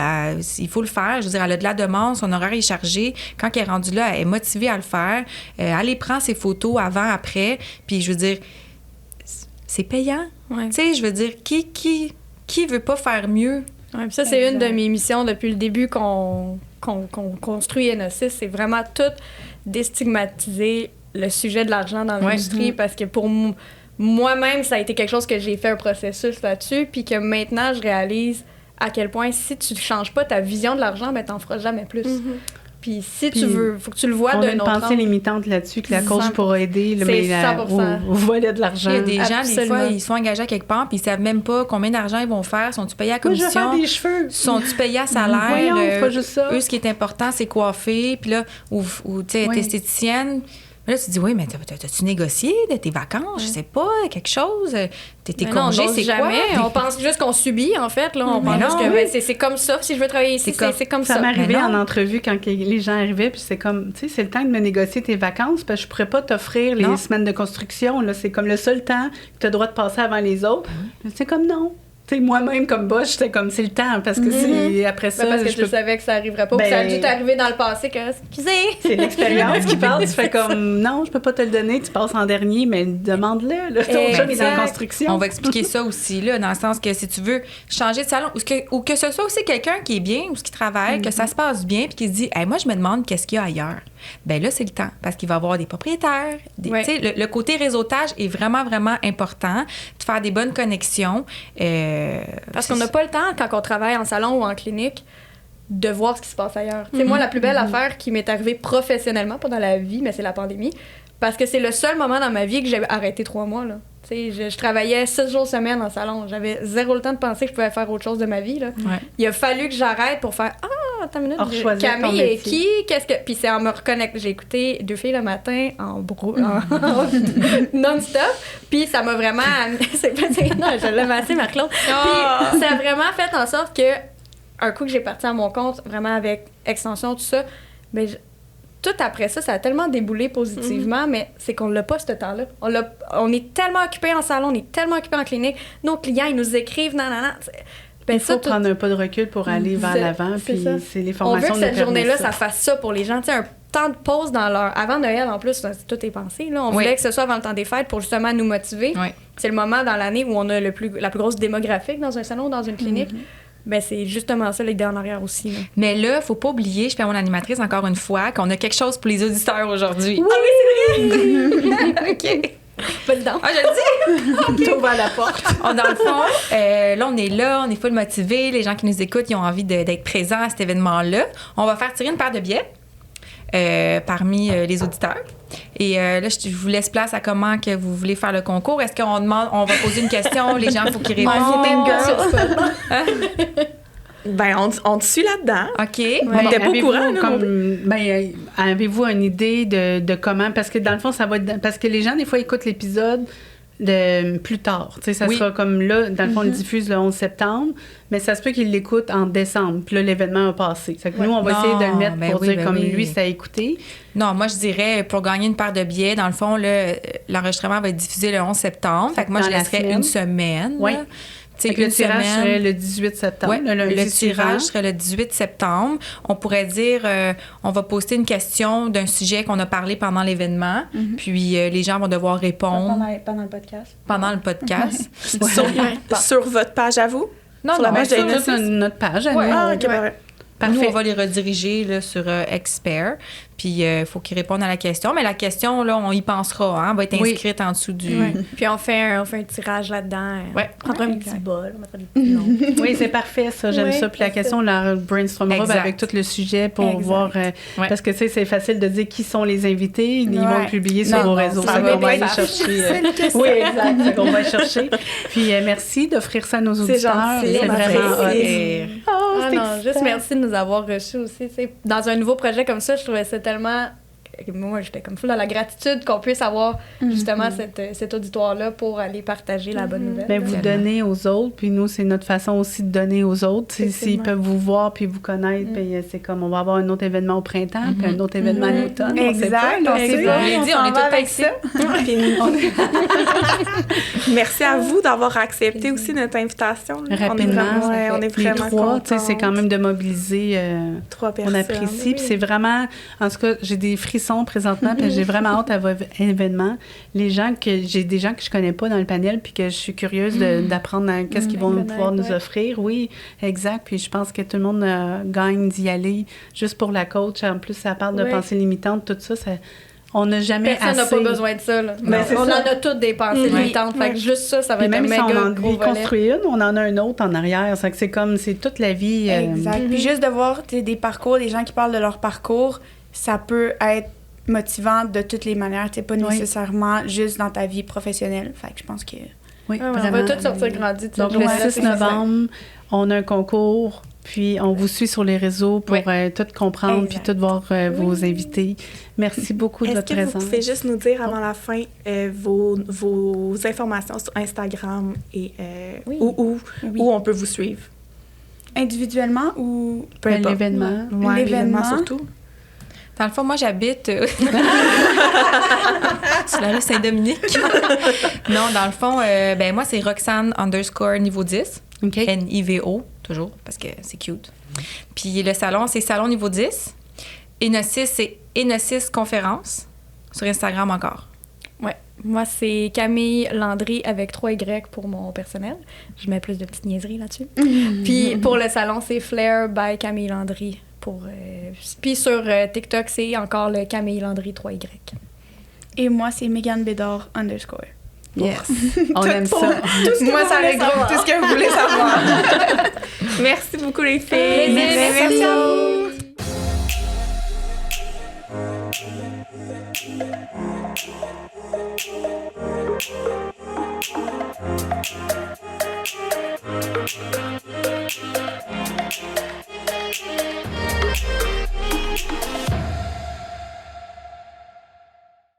il faut le faire. Je veux dire, elle a de la demande, son horaire est chargé. Quand elle est rendue là, elle est motivée à le faire. Elle les prend ses photos avant, après. Puis je veux dire, c'est payant. Tu sais, je veux dire, qui veut pas faire mieux? Ouais, puis ça, c'est une de mes missions depuis le début qu'on construit Enosis. C'est vraiment tout déstigmatiser le sujet de l'argent dans l'industrie parce que pour moi-même, ça a été quelque chose que j'ai fait un processus là-dessus puis que maintenant, je réalise à quel point si tu ne changes pas ta vision de l'argent, ben t'en feras jamais plus. Puis si tu veux, faut que tu le vois d'un autre On a une pensée angle. limitante là-dessus que la coach 100%. pourra aider C'est 100%. au volet de l'argent. Il y a des gens, Absolument. des fois, ils sont engagés à quelque part puis ils savent même pas combien d'argent ils vont faire. Sont-tu payés à Moi, commission? je vais faire des cheveux. Sont-tu payés à salaire? Voyons, c'est pas juste ça. Eux, ce qui est important, c'est coiffer. Puis là, ou tu sais, être esthéticienne. Mais là, tu te dis, oui, mais t'as-tu négocié de tes vacances? Je sais pas, quelque chose? Tes congés, c'est quoi? On pense juste qu'on subit, en fait. Là. On pense juste que c'est comme ça. Si je veux travailler ici, c'est comme ça. Ça m'arrivait en entrevue quand les gens arrivaient, puis c'est comme, tu sais, c'est le temps de me négocier tes vacances, parce que je pourrais pas t'offrir les semaines de construction. Là, c'est comme le seul temps que tu as le droit de passer avant les autres. C'est comme non. Tu sais, moi-même, comme boss, j'étais comme, c'est le temps, parce que c'est après ça... parce que je savais que ça arriverait pas, que ça a dû t'arriver dans le passé, que, excusez! C'est l'expérience qui parle, tu fais comme, non, je peux pas te le donner, tu passes en dernier, mais demande-le, là, ton job est dans la construction. On va expliquer ça aussi, là, dans le sens que si tu veux changer de salon, ou que ce soit aussi quelqu'un qui est bien, ou qui travaille, que ça se passe bien, puis qui se dit, hey, moi, je me demande qu'est-ce qu'il y a ailleurs. Bien là, c'est le temps, parce qu'il va y avoir des propriétaires. Tu sais, le côté réseautage est vraiment, vraiment important, de faire des bonnes connexions. Parce qu'on n'a pas le temps, quand on travaille en salon ou en clinique, de voir ce qui se passe ailleurs. Tu sais, moi, la plus belle affaire qui m'est arrivée professionnellement, pas dans la vie, mais c'est la pandémie, parce que c'est le seul moment dans ma vie que j'ai arrêté 3 mois, là. Tu sais, je travaillais 6 jours semaine en salon. J'avais zéro le temps de penser que je pouvais faire autre chose de ma vie, là. Il a fallu que j'arrte pour faire attends une minute, Camille est qui? Qu'est-ce que... Puis c'est en me reconnectant. J'ai écouté 2 filles le matin en non-stop. Puis ça m'a vraiment... Non, je l'aime assez, Marc-Claude. Puis ça a vraiment fait en sorte que un coup que j'ai parti à mon compte, vraiment avec extension, tout ça, ben, tout après ça, ça a tellement déboulé positivement, mais c'est qu'on l'a pas, ce temps-là. On est tellement occupés en salon, on est tellement occupés en clinique. Nos clients, ils nous écrivent, Ben, il faut prendre un pas de recul pour aller vers l'avant, puis c'est les formations. On veut que cette journée-là, ça fasse ça pour les gens. Tu sais, un temps de pause dans leur... Avant Noël, en plus, tout est pensé. Là. On voulait que ce soit avant le temps des fêtes pour justement nous motiver. C'est le moment dans l'année où on a la plus grosse démographique dans un salon, dans une clinique. Ben, c'est justement ça, l'idée en arrière aussi. Là. Mais là, faut pas oublier, je fais mon animatrice encore une fois, qu'on a quelque chose pour les auditeurs aujourd'hui. Oui! Ah oui, c'est vrai! OK. Pas dedans. Ah, je le dis! T'ouvres la porte. Dans le fond, là, on est full motivés. Les gens qui nous écoutent, ils ont envie d'être présents à cet événement-là. On va faire tirer une paire de billets parmi les auditeurs. Et là, je vous laisse place à comment que vous voulez faire le concours. Est-ce qu'on on va poser une question, les gens, il faut qu'ils répondent. Ben, on te suit là-dedans. OK. On n'était pas au courant. Avez-vous une idée de comment... Parce que dans le fond, ça va être... Parce que les gens, des fois, écoutent l'épisode plus tard. Tu sais, ça sera comme là, dans le fond, on le diffuse le 11 septembre, mais ça se peut qu'ils l'écoutent en décembre. Puis là, l'événement a passé. C'est que nous, on va essayer de le mettre pour dire comme lui, ça a écouté. Non, moi, je dirais, pour gagner une paire de billets, dans le fond, l'enregistrement va être diffusé le 11 septembre. Fait que moi, je laisserais une semaine. Oui. Le tirage serait le 18 septembre. Ouais, le tirage serait le 18 septembre. On pourrait dire, on va poster une question d'un sujet qu'on a parlé pendant l'événement, puis les gens vont devoir répondre. Pendant le podcast. Pendant le podcast. Sur votre page à vous? Non, sur la page sur notre page à nous. Ah, OK, Parfait. Nous, on va les rediriger là, sur Expert. Puis, il faut qu'ils répondent à la question. Mais la question, là, on y pensera. Hein, va être inscrite en dessous du... Ouais. Puis, on fait un tirage là-dedans. Ouais. On prendra un petit bol. On mettra des petits noms. Oui, c'est parfait, ça. J'aime ça. Puis la question, on la brainstormera avec tout le sujet pour voir... Parce que, tu sais, c'est facile de dire qui sont les invités. Ils vont le publier sur vos réseaux. Ça qu'on va aller chercher. Oui, exact. Ça qu'on va chercher. Puis, merci d'offrir ça à nos auditeurs. C'est vraiment hot. Non, juste merci de nous avoir reçus aussi. T'sais. Dans un nouveau projet comme ça, je trouvais ça tellement... Moi, j'étais comme full dans la gratitude qu'on puisse avoir justement cet auditoire-là pour aller partager la bonne nouvelle. Mais vous donnez aux autres, puis nous, c'est notre façon aussi de donner aux autres. S'ils peuvent vous voir puis vous connaître, puis c'est comme on va avoir un autre événement au printemps, puis un autre événement à l'automne. Exact. On sait pas. On est tous avec ça. Merci à vous d'avoir accepté aussi notre invitation. Rapidement. On est vraiment les trois, contents. c'est quand même de mobiliser. 3 personnes. On apprécie, puis c'est vraiment... En tout cas, j'ai des frissons présentement, puis j'ai vraiment hâte à votre événement. J'ai des gens que je connais pas dans le panel, puis que je suis curieuse d'apprendre qu'est-ce qu'ils vont pouvoir nous offrir. Oui, exact. Puis je pense que tout le monde gagne d'y aller juste pour la coach. En plus, ça parle de pensée limitante, tout ça, on n'a jamais Personne n'a pas besoin de ça. Là. On en a toutes des pensées limitantes. Fait que juste ça va être un méga gros volet. Même si on en construit une, on en a un autre en arrière. C'est comme, c'est toute la vie. Exact. Puis juste de voir des parcours, des gens qui parlent de leur parcours, ça peut être motivant de toutes les manières. Pas nécessairement juste dans ta vie professionnelle. Fait que je pense que... Oui, on va tous sortir grandis. Donc, le 6 novembre, on a un concours. Puis, on vous suit sur les réseaux pour tout comprendre puis tout voir vos invités. Merci beaucoup de votre présence. Est-ce que vous pouvez juste nous dire avant la fin vos informations sur Instagram et où on peut vous suivre? Individuellement ou... Peu importe. L'événement. L'événement surtout. Dans le fond, moi, j'habite sur la rue Saint-Dominique. Non, dans le fond, moi, c'est Roxane_niveau 10. Okay. NIVO, toujours, parce que c'est cute. Puis le salon, c'est Salon niveau 10. Enosis, c'est Enosis Conférence. Sur Instagram encore. Ouais. Moi, c'est Camille Landry avec 3 Y pour mon personnel. Je mets plus de petites niaiseries là-dessus. Puis pour le salon, c'est Flair by Camille Landry. Puis sur TikTok, c'est encore le Camille Landry 3Y. Et moi, c'est Megan Bédard _. Yes. On aime ça. Moi, ça regroupe tout ce que vous voulez savoir. Merci beaucoup, les filles. Merci à vous.